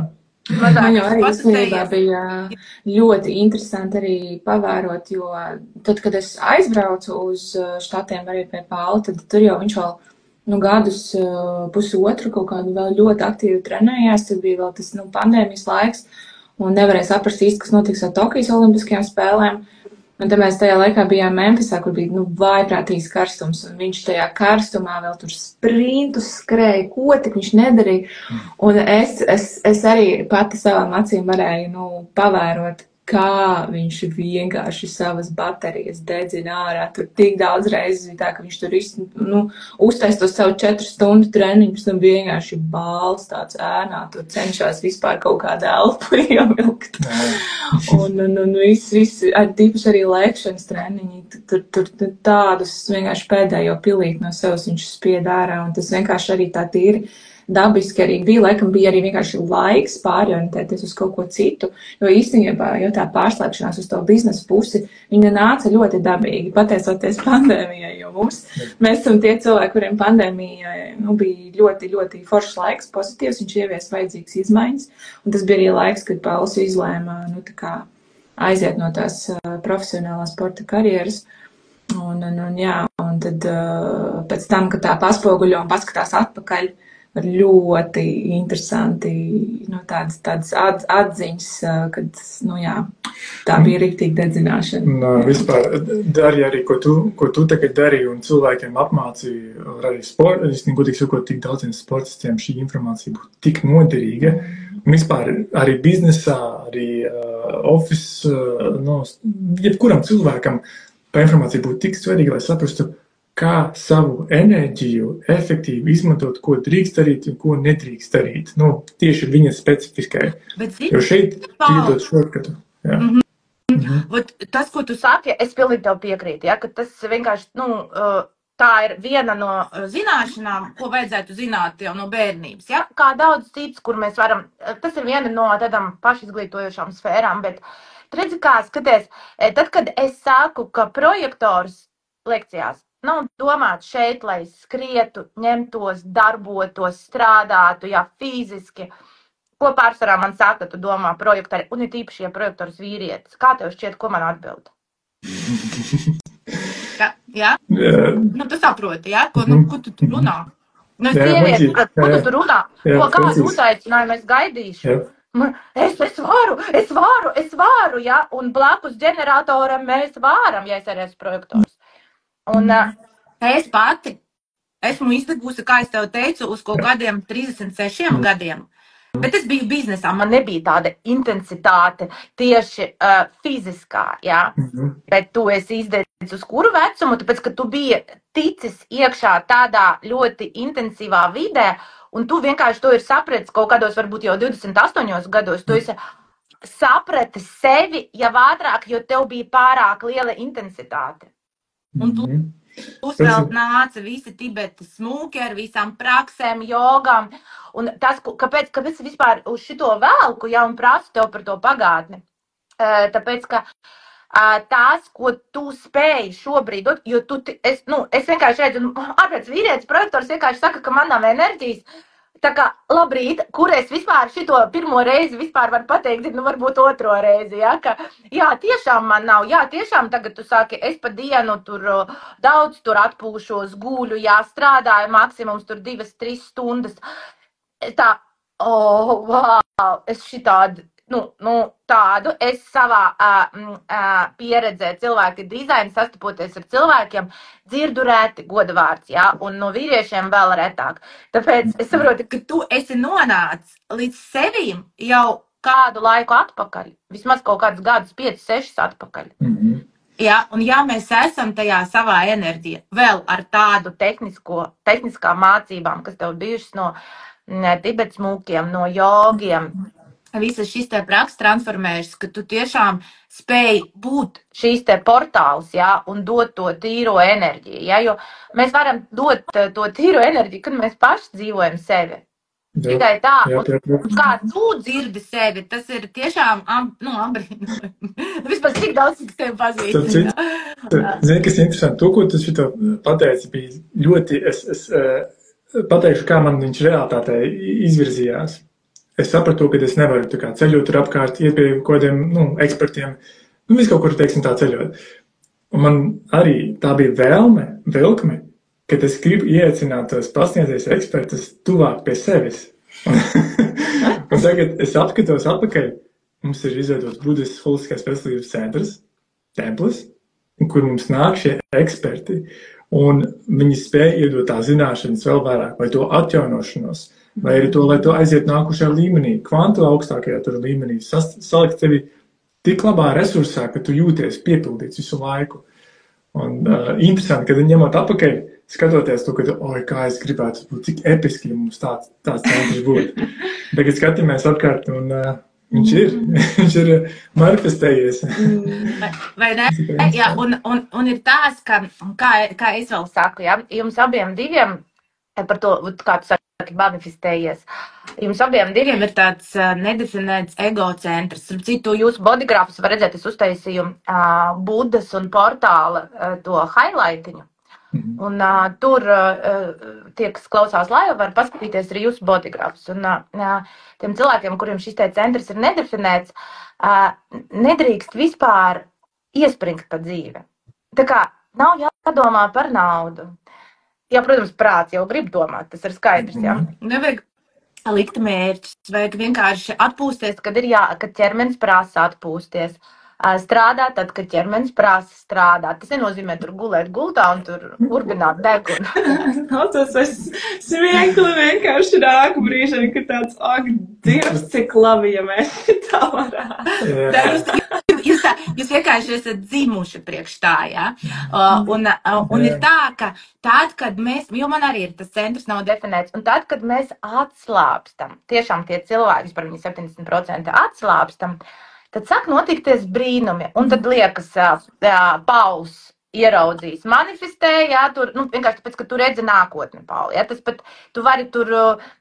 Man jau arī īstenībā bija ļoti interesanti arī pavērot, jo tad, kad es aizbraucu uz štatiem arī pie Paula, tad tur jau viņš vēl gadus pusotru kaut kādu vēl ļoti aktīvi trenējās, tad bija vēl tas pandēmijas laiks un nevarēja saprast īsti, kas notiks ar Tokijas olimpiskajām spēlēm. Un tad mēs tajā laikā bijām Memphisā, kur bija vājprātīgs karstums, un viņš tajā karstumā vēl tur sprintus skrēja, ko tik viņš nedarīja. Un es arī pati savām acīm varēju pavērot, kā viņš vienkārši savas baterijas dedzina ārā. Tur tik daudz reizes bija tā, ka viņš tur uztais to savu 4 stundu treniņu, pēc tam vienkārši bāls tāds ēnā, tur cenšas vispār kaut kādu elpu ievilkt. Un viss, tīpaši arī lēkšanas treniņi, tur tādus vienkārši pēdējo pilīt no sevis viņš spied ārā, un tas vienkārši arī tā tīri dabiski arī bija, laikam bija arī vienkārši laiks pārorientēties uz kaut ko citu, jo īstenībā, jo tā pārslēgšanās uz to biznesa pusi, viņa nāca ļoti dabīgi, pateicoties pandēmijai, jo mēs esam tie cilvēki, kuriem pandēmija bija ļoti, ļoti foršs laiks, pozitīvs, viņš ievies vajadzīgas izmaiņas, un tas bija arī laiks, kad Pauls izlēma, aiziet no tās profesionālās sporta karjeras, un tad pēc tam, kad tā paspoguļo un paskatās atpakaļ, ar ļoti interesanti tādas atziņas, kad, tā bija riktīgi dedzināšana. Vispār, Darija, arī, ko tu tagad darīji un cilvēkiem apmācīji, arī es negodīgi sakot, tik daudziem sportistiem šī informācija būtu tik noderīga. Un vispār arī biznesā, arī office, jebkuram cilvēkam tā informācija būtu tik svarīga, lai saprastu, kā savu enerģiju efektīvi izmantot, ko drīkst darīt un ko nedrīkst darīt. Tieši viņa specifiskai. Jo šeit iedot šortkatu. Tas, ko tu saki, es pilnīgi tev piekrītu, ka tas vienkārši, tā ir viena no zināšanām, ko vajadzētu zināt jau no bērnības. Kā daudz cits, kur mēs varam, tas ir viena no tādām pašizglītojošām sfērām, bet redzi, kā skaties, tad, kad es saku, ka projektors lekcijās nav domāts šeit, lai skrietu, ņemtos, darbotos, strādātu, fiziski. Ko pārsvarā man saka, tu domā projektori, un ir īpaši, ja projektors vīrietis. Kā tev šķiet, ko man atbild? Tu saproti, ko tu tur runā? Sievieti, ko tu tur runā? Ko kādu uzaicinājumu es gaidīšu? Es varu, un blakus ģeneratoram mēs varam, ja es arī esmu projektors. Un es pati esmu izdegusi, kā es tev teicu, uz kaut kādiem 36 gadiem. Bet es biju biznesā, man nebija tāda intensitāte tieši fiziskā, Bet tu esi izdecis uz kuru vecumu, tāpēc, ka tu biji ticis iekšā tādā ļoti intensīvā vidē, un tu vienkārši to ir sapratis kaut kādos, varbūt jau 28 gados, tu esi sapratis sevi jau ātrāk, jo tev bija pārāk liela intensitāte. Un plus vēl nāca visi Tibetas smūki ar visām praksēm, jogām. Un tas, kāpēc es vispār uz šito velku, un prasu tev par to pagātni? Tāpēc, ka tās, ko tu spēji šobrīd, jo es vienkārši redzu, ārpēc vīrietis projektors vienkārši saka, ka man nav enerģijas. Tā kā, labrīt, kur es vispār šito pirmo reizi vispār varu pateikt, varbūt otro reizi, ka, tiešām man nav, tiešām tagad tu saki, es pa dienu tur daudz tur atpūšos, guļu, strādāju maksimums tur 2-3 stundas. Tā, wow, es šitādi, tādu es savā pieredzē cilvēki dizaina sastapoties ar cilvēkiem dzirdu reti godavārds, un no vīriešiem vēl retāk. Tāpēc es saprotu, ka tu esi nonācis līdz sevīm jau kādu laiku atpakaļ, vismaz kaut kādus gadus 5-6 atpakaļ. Un mēs esam tajā savā enerģija, vēl ar tādu tehniskām mācībām, kas tev bijušas no Tibetas mūkiem, no jogiem, visas šīs te prakses transformējušas, ka tu tiešām spēj būt šīs te portāls, un dot to tīro enerģiju, jo mēs varam dot to tīro enerģiju, kad mēs paši dzīvojam sevi. Tikai tā, un kā tu dzirdi sevi, tas ir tiešām, ambrīnojami. Vispār cik daudz, cik tevi pazīst. Zini, kas interesanti, to, ko tu šito pateici, bija ļoti, es pateikšu, kā man viņš realitātē izvirzījās. Es sapratu, ka es nevaru ceļot tur apkārt, iet pie kādiem ekspertiem, visu kaut kur, teiksim, tā ceļot. Un man arī tā bija velkme, kad es gribu ieaicināt tos pasniedzējus ekspertus tuvāk pie sevis. Un tagad es apskatos atpakaļ, mums ir izveidots Budistas holistiskās veselības centrs, templis, kur mums nāk šie eksperti, un viņi spēj iedot tā zināšanas vēl vairāk, vai to atjaunošanos, vai arī to, lai to aiziet nākušajā līmenī, kvantu augstākajā tur līmenī, salikt tevi tik labā resursā, ka tu jūties piepildīts visu laiku. Un interesanti, kad ņemot atpakaļ, skatoties to, ka, kā es gribētu būt, cik episki mums tāds centrs būtu. Tagad skatāmies apkārt un viņš ir manifestējies. Vai ne? Jā, un ir tās, ka, kā es vēl saku, ja, jums abiem diviem, par to, kā tu saki, manifestējies, jums abiem diviem ir tāds nedefinēts egocentrs. Starp citu, jūsu bodygrafus var redzēt, es uztaisīju Budas un portāla to highlightiņu. Un tur tie, kas klausās laivu, var paskatīties arī jūsu bodygrafus. Un tiem cilvēkiem, kuriem šis te centrs ir nedefinēts, nedrīkst vispār iespringt pa dzīve. Tā kā nav jādomā par naudu. Jā, protams, prāts jau grib domāt, tas ir skaidrs, jā. Nevajag likt mērķus, vajag vienkārši atpūsties, kad ķermenis prasa atpūsties. Strādāt tad, kad ķermenis prasa strādāt. Tas nenozīmē tur gulēt gultā un tur urbināt degunu. Tas smiekli vienkārši rāku brīžiem, ka tāds, ak, Dievs, cik labi, ja mēs tā varētu. Jūs vienkārši esat dzimuši priekš tā, jā. Un ir tā, ka tad, kad mēs, jo man arī ir tas centrs nav definēts, un tad, kad mēs atslāpstam, tiešām tie cilvēki, par viņi 70% atslāpstam, tad sāk notikties brīnumi, un tad liekas, Pauls ieraudzīs, manifestē, jā, tur, vienkārši tāpēc, ka tu redzi nākotni, Pauli, jā, tas pat, tu vari tur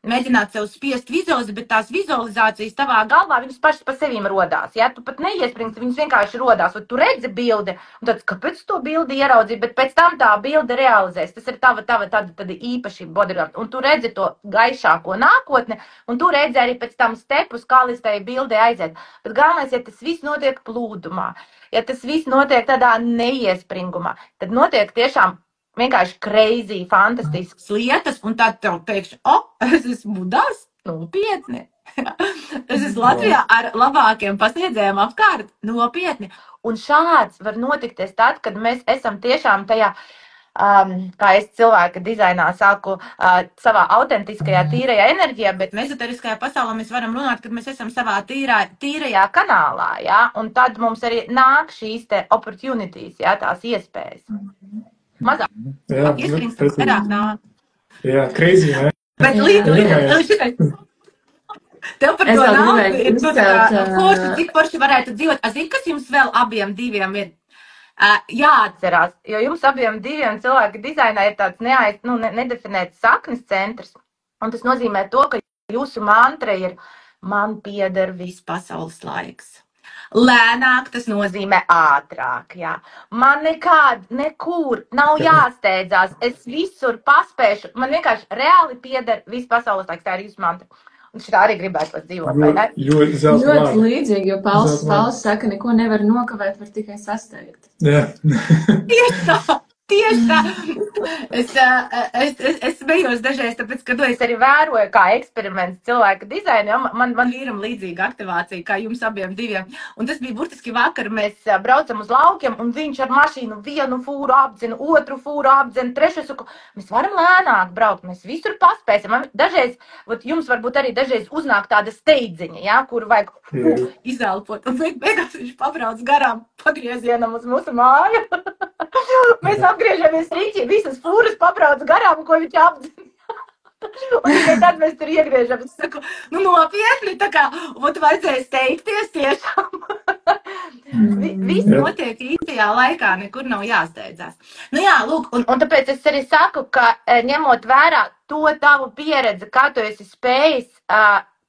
mēģināt sev spiest vizualizēt, bet tās vizualizācijas tavā galvā, viņas pašas pa sevīm rodās, jā, tu pat neiespringti, viņas vienkārši rodās, un tu redzi bildi, un tad, kāpēc to bildi ieraudzīji, bet pēc tam tā bilde realizēs, tas ir tava tāda īpašība bodygraph, un tu redzi to gaišāko nākotni, un tu redzi arī pēc tam stepus, kā līdz tai bildē aiziet, bet galvenais, ja tas viss notiek plūdumā, ja tas viss notiek tādā neiespringumā, tad notiek tiešām vienkārši crazy, fantastiskas lietas, un tad tev pēkšņi, es esmu Budās, nopietni. Es esmu Latvijā ar labākiem pasniedzējiem apkārt, nopietni. Un šāds var notikties tad, kad mēs esam tiešām tajā, kā es cilvēka dizainā sāku savā autentiskajā, tīrajā enerģijā, bet ezoteriskajā pasaulē mēs varam runāt, kad mēs esam savā tīrajā kanālā, jā, un tad mums arī nāk šīs te opportunities, jā, tās iespējas. Mazāk. Jā, iespējams, vairāk nāk. Jā, crazy, ne? Bet līdz tev par to nav, cik forši varētu dzīvot. Zini, kas jums vēl abiem diviem ir? Jāatcerās, jo jums abiem diviem cilvēki dizainā ir tāds nedefinēts saknes centrs, un tas nozīmē to, ka jūsu mantra ir man pieder viss pasaules laiks. Lēnāk tas nozīmē ātrāk, jā. Man nekur nav jāsteidzās, es visur paspēšu, man vienkārši reāli pieder viss pasaules laiks, tā ir jūsu mantra. Un šitā arī gribētu dzīvot, vai ne? Ļoti līdzīgi, jo Pauls saka, neko nevar nokavēt, var tikai sasteigt. Jā. Tieši tā. Es smējos dažreiz, tāpēc, ka es arī vēroju kā eksperiments cilvēka dizainu. Man vīram līdzīga aktivācija, kā jums abiem diviem. Un tas bija burtiski vakar, mēs braucam uz laukiem, un viņš ar mašīnu vienu fūru apdzina, otru fūru apdzina, trešo saku, mēs varam lēnāk braukt, mēs visur paspēsim. Dažreiz, jums varbūt arī dažreiz uznāk tāda steidziņa, jā, kur vajag izelpot. Un beigās viņš pabrauc garām pagriezienam uz mūsu māju. Mēs apgriežamies rīķi, visas fūras pabrauc garām, ko viņš apdzina. Un tikai tad mēs tur iegriežam. Es saku, nopietni, tā kā, vajadzēja steigties tiešām. Viss notiek īstajā laikā, nekur nav jāsteidzās. Jā, lūk, un tāpēc es arī saku, ka ņemot vērā to tavu pieredzi, kā tu esi spējis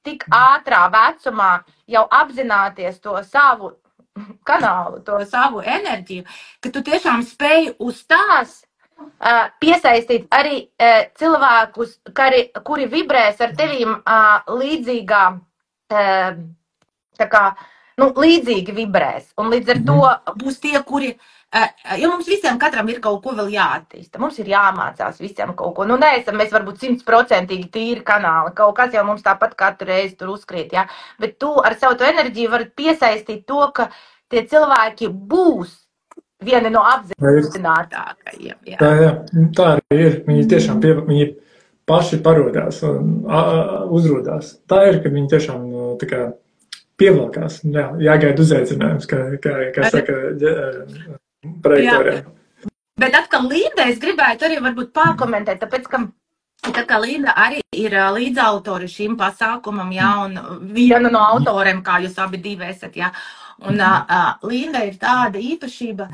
tik ātrā vecumā jau apzināties to savu kanālu, to savu enerģiju, ka tu tiešām spēj uz tās piesaistīt arī cilvēkus, kuri vibrēs ar tevīm līdzīgā, tā kā, līdzīgi vibrēs. Un līdz ar to būs tie, kuri, jo mums visiem katram ir kaut ko vēl jāattīsta. Mums ir jāmācās visiem kaut ko. Neesam mēs varbūt 100% tīri kanāli. Kaut kas jau mums tāpat katru reizi tur uzkrīt, jā. Bet tu ar savu to enerģiju vari piesaistīt to, ka tie cilvēki būs vieni no apzinātākajiem. Jā. Tā arī ir. Viņi tiešām viņi paši parodās un uzrodās. Tā ir, ka viņi tiešām tā kā pievelkās. Jā, jāgaida uzaicinājums, kā saka projektoriem. Bet atkal Linda, es gribētu arī varbūt pārkomentēt, tāpēc, ka tā kā Linda arī ir līdzautori šim pasākumam, jā, un viena no autoriem, kā jūs abi divi esat, jā. Un Linda ir tāda īpašība,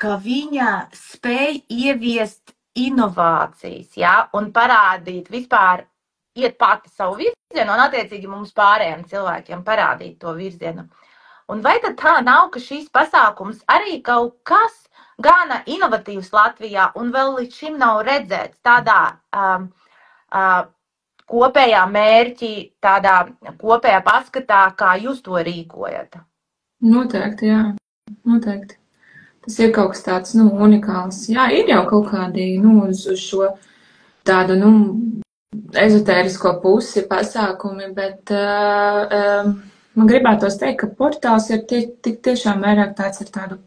ka viņa spēj ieviest inovācijas, jā, un parādīt vispār, iet pati savu virzienu, un attiecīgi mums pārējiem cilvēkiem parādīt to virzienu. Un vai tad tā nav, ka šīs pasākums arī kaut kas gana inovatīvs Latvijā un vēl līdz šim nav redzēts tādā kopējā mērķi, tādā kopējā paskatā, kā jūs to rīkojat? Noteikti, jā. Noteikti. Tas ir kaut kas tāds, unikāls. Jā, ir jau kaut kādi, uz šo tādu, ezotērisko pusi pasākumi, bet man gribētos teikt, ka portāls ir tiešām vairāk tāds ar tādu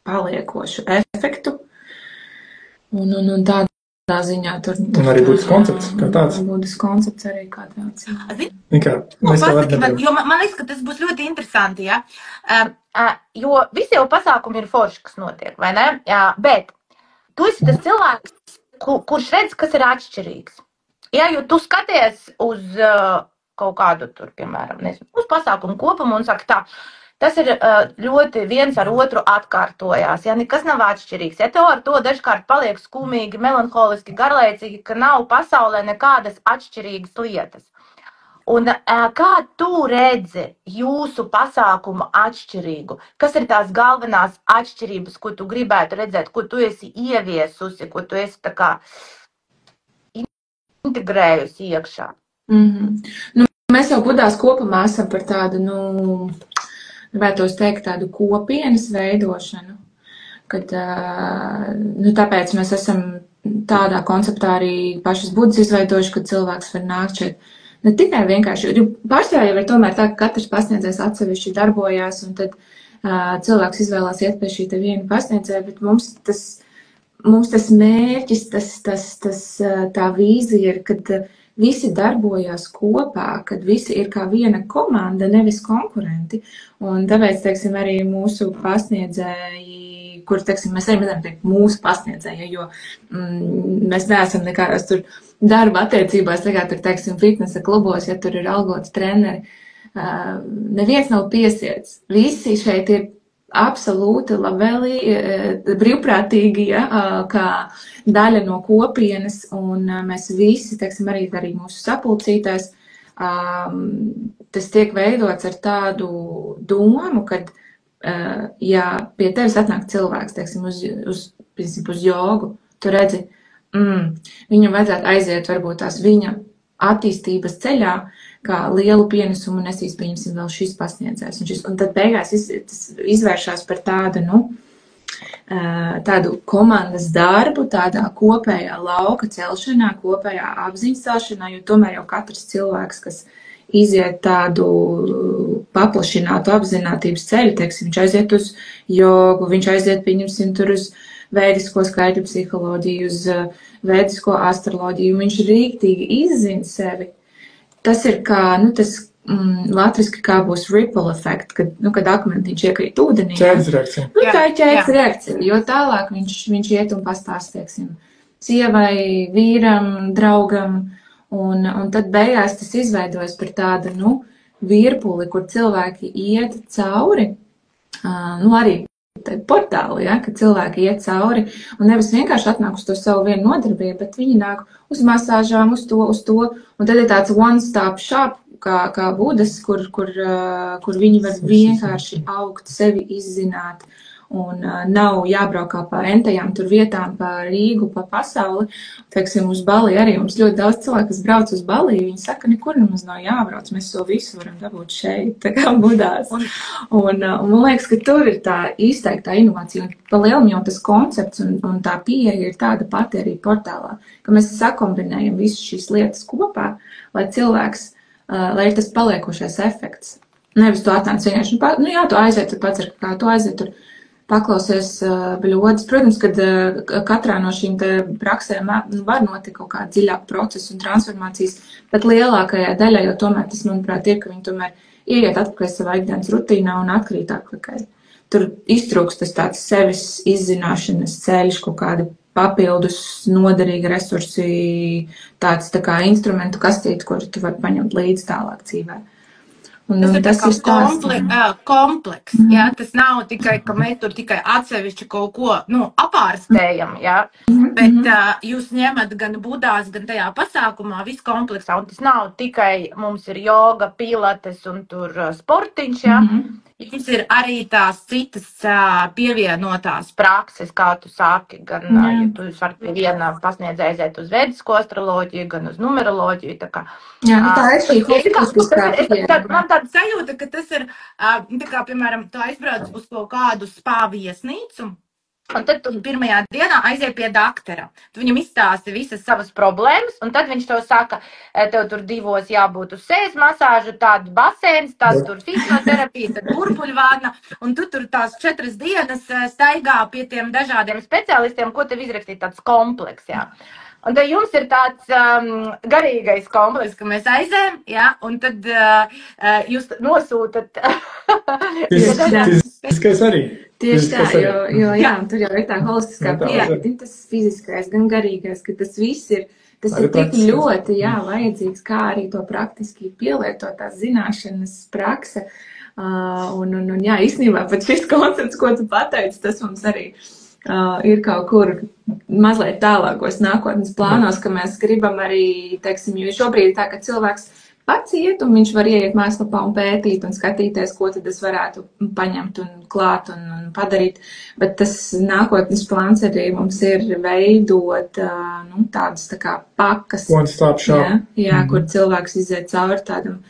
paliekošu efektu. Un tādā ziņā tur... Un arī būtis koncepts kā tāds. Būtis koncepts arī kā tāds. Man liekas, ka tas būs ļoti interesanti, ja? Jo visi jau pasākumi ir forši, kas notiek, vai ne? Bet tu esi tas cilvēks, kurš redz, kas ir atšķirīgs. Ja, jo tu skaties uz kaut kādu tur, piemēram, uz pasākumu kopumu un saka tā, tas ir ļoti viens ar otru atkārtojās, ja nekas nav atšķirīgs. Ja tev ar to dažkārt paliek skumīgi, melanholiski, garlaicīgi, ka nav pasaulē nekādas atšķirīgas lietas. Un kā tu redzi jūsu pasākumu atšķirīgu? Kas ir tās galvenās atšķirības, ko tu gribētu redzēt, ko tu esi ieviesusi, ko tu esi tā kā integrējusi iekšā? Mēs jau Gudās kopumā esam par tādu, gribētos teikt, tādu kopienas veidošanu, kad, tāpēc mēs esam tādā konceptā arī pašas Budas izveidojuši, kad cilvēks var nākt šeit. Ne tikai vienkārši, jo pārstāvā jau ir tomēr tā, ka katrs pasniedzējs atsevišķi darbojās, un tad cilvēks izvēlās iet pie šī te viena pasniedzēja, bet mums tas mērķis, tā vīzija ir, kad visi darbojās kopā, kad visi ir kā viena komanda, nevis konkurenti. Un tāpēc, teiksim, arī mūsu pasniedzēji, kur, teiksim, mēs arī nevaram teikt mūsu pasniedzēji, jo mēs neesam nekādās tur darba attiecībās, tagad tur, teiksim, fitnesa klubos, ja tur ir algots treneri. Neviens nav piesiets. Visi šeit ir absolūti labvēlīgi, brīvprātīgi, ja, kā daļa no kopienas, un mēs visi, teiksim, arī mūsu sapulcītājs, tas tiek veidots ar tādu domu, kad, ja pie tevis atnāk cilvēks, teiksim, uz jogu, tu redzi, viņam vajadzētu aiziet varbūt tās viņa attīstības ceļā, kā lielu pienesumu nesīs, pieņemsim, vēl šis pasniedzējs. Un tad beigās tas izvēršās par tādu, tādu komandas darbu, tādā kopējā lauka celšanā, kopējā apziņas celšanā, jo tomēr jau katrs cilvēks, kas iziet tādu paplašinātu apzinātības ceļu, teiksim, viņš aiziet uz jogu, viņš aiziet, pieņemsim, tur uz vēdisko skaitļu psiholoģiju, uz vēdisko astroloģiju, viņš rīktīgi izzina sevi. Tas ir kā, tas latviski kā būs ripple effect, kad akmentiņš iekrīt ūdenī. Ķēdes reakcija. Tā ir ķēdes reakcija, jo tālāk viņš iet un pastāst, teiksim, sievai, vīram, draugam, un tad beigās tas izveidojas par tādu, virpuli, kur cilvēki iet cauri, arī portāli, ja, kad cilvēki iet cauri un nevis vienkārši atnāk uz to savu vienu nodarbību, bet viņi nāk uz masāžām, uz to, un tad ir tāds one-stop shop, kā Budas, kur viņi var vienkārši augt, sevi izzināt, un nav jābraukā pa entajām tur vietām, pa Rīgu, pa pasauli. Teiksim, uz Bali arī mums ļoti daudz cilvēku, kas brauc uz Bali, viņi saka, nekur nemaz nav jābrauc, mēs to visu varam dabūt šeit, tā kā Budās. Un man liekas, ka tur ir tā izteiktā inovācija, un pa lielam jau tas koncepts un tā pieeja ir tāda pati arī portālā, ka mēs sakombinējam visu šīs lietas kopā, lai cilvēks, lai ir tas paliekošais efekts. Nevis tu atnāc vienkārši, tu aiziet tur pats ar kā, tu aiziet tur paklausies bļodas. Protams, kad katrā no šīm te praksēm var notikt kaut kāda dziļāka procesa un transformācijas, bet lielākajā daļā jau tomēr tas, manuprāt, ir, ka viņi tomēr ieiet atpakaļ savā ikdienas rutīnā un atkrīt atpakaļ. Tur iztrūkst tas tāds sevis izzināšanas ceļš, kaut kādi papildus noderīgi resursi, tāds tā kā instrumentu kastīti, kuru tu vari paņemt līdz tālāk dzīvē. Tas ir kompleks, jā, tas nav tikai, ka mēs tur tikai atsevišķi kaut ko, apārstējam, jā, bet jūs ņemat gan budās, gan tajā pasākumā visu kompleksā, un tas nav tikai mums ir joga, pilates un tur sportiņš, jā, jums ir arī tās citas pievienotās prakses, kā tu saki, gan, ja tu vari pie viena pasniedzēja aiziet uz vedisko astroloģiju, gan uz numeroloģiju, tā kā. Jā, tā ir šī holistiskā pieeja. Man tāda sajūta, ka tas ir, tā kā, piemēram, tu aizbrauc uz kaut kādu spā viesnīcu, un tad tu pirmajā dienā aiziet pie doktora. Tu viņam izstāsti visas savas problēmas, un tad viņš tev saka, tev tur 2 jābūt uz sejas masāžu, tādu basēns, tādu tur fizioterapija, tad burbuļvārna, un tu tur tās 4 dienas staigā pie tiem dažādiem speciālistiem, ko tev izrakstīt tāds kompleks, jā. Un tad jums ir tāds garīgais kompleks, ka mēs aizējam, jā, un tad jūs nosūtat. Fiziskais arī. Tieši tā, jo jā, tur jau ir tā holistiskā pieeja, tas fiziskais, gan garīgais, ka tas viss ir, tas ir tik ļoti, jā, vajadzīgs, kā arī to praktiski pielietot tās zināšanas prakse. Un jā, īstenībā pat šis koncepts, ko tu pateici, tas mums arī ir kaut kur mazliet tālākos nākotnes plānos, ka mēs gribam arī, teiksim, jo šobrīd ir tā, ka cilvēks pats iet un viņš var ieiet mājaslapā un pētīt un skatīties, ko tad es varētu paņemt un klāt un padarīt, bet tas nākotnes plāns arī mums ir veidot, tādas tā kā pakas. One stop shop. Jā, kur cilvēks iziet cauri tādam,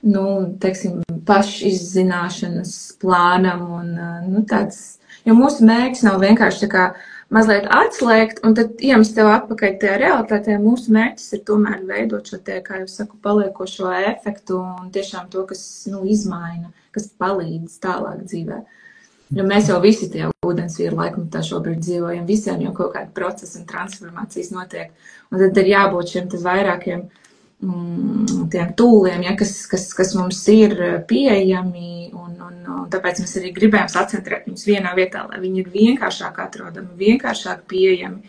teiksim, pašizzināšanas plānam un tāds. Jo mūsu mērķis nav vienkārši tā kā mazliet atslēgt un tad iemest tev atpakaļ tajā realitātē. Mūsu mērķis ir tomēr veidot šo te, kā jūs saku, paliekošo efektu un tiešām to, kas, izmaina, kas palīdz tālāk dzīvē. Jo mēs jau visi tie ūdensvīru laikmetā šobrīd dzīvojam, visiem jau kaut kāda procesa un transformācijas notiek. Un tad ir jābūt šiem te vairākiem tiem tūliem, ja, kas mums ir pieejami, un tāpēc mēs arī gribējām sacentrēt viņus vienā vietā, lai viņi ir vienkāršāk atrodami, vienkāršāk pieejami,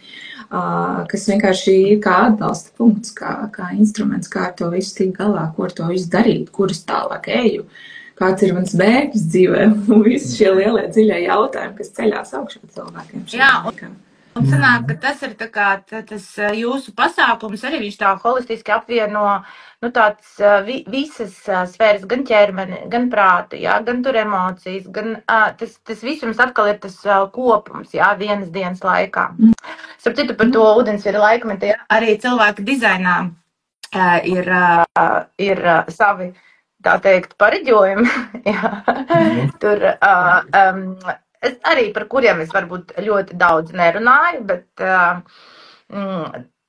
kas vienkārši ir kā atbalsta punkts, kā instruments, kā ar to visu tikt galā, ko ar to visu darīt, kuras tālāk eju, kāds ir mans mērķis dzīvē, un visi šie lielie dziļie jautājumi, kas ceļās augšā cilvēkiem. Jā, un sanāk, ka tas ir tā kā, tas jūsu pasākums arī viņš tā holistiski apvieno, tāds visas sfēras, gan ķermeni, gan prātu, jā, gan tur emocijas, gan tas viss jums atkal ir tas kopums, jā, vienas dienas laikā. Starp citu par to ūdensvīru laikmetu, jā, arī cilvēki dizainā ir savi, tā teikt, pareģojumi, jā, tur, arī par kuriem es varbūt ļoti daudz nerunāju, bet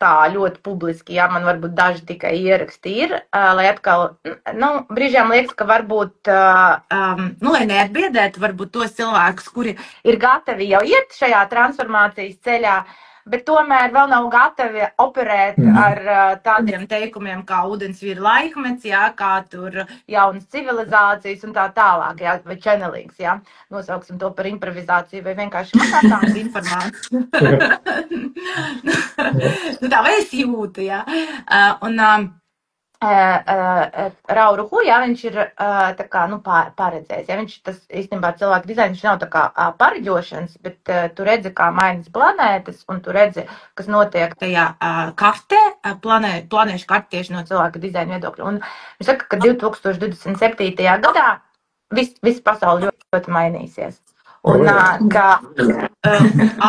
tā ļoti publiski, jā, man varbūt daži tikai ieraksti ir, lai atkal, brīžām liekas, ka varbūt, lai neatbiedētu varbūt tos cilvēkus, kuri ir gatavi jau iet šajā transformācijas ceļā, bet tomēr vēl nav gatavi operēt ar tādiem teikumiem kā ūdensvīru laikmets, jā, kā tur jaunas civilizācijas un tā tālāk, jā, vai channelings, jā, nosauksim to par improvizāciju vai vienkārši mazāk informāciju. Tā vai es jūtu, jā. Un Rauru Hu, jā, viņš ir tā kā, paredzējis, jā, viņš tas īstenībā cilvēku dizains, viņš nav tā kā pareģošanas, bet tu redzi, kā mainas planētas, un tu redzi, kas notiek tajā kartē, planēšu kartē tieši no cilvēka dizaina viedokļa. Un viņš saka, ka 2027. gadā viss pasauli ļoti mainīsies. Un kā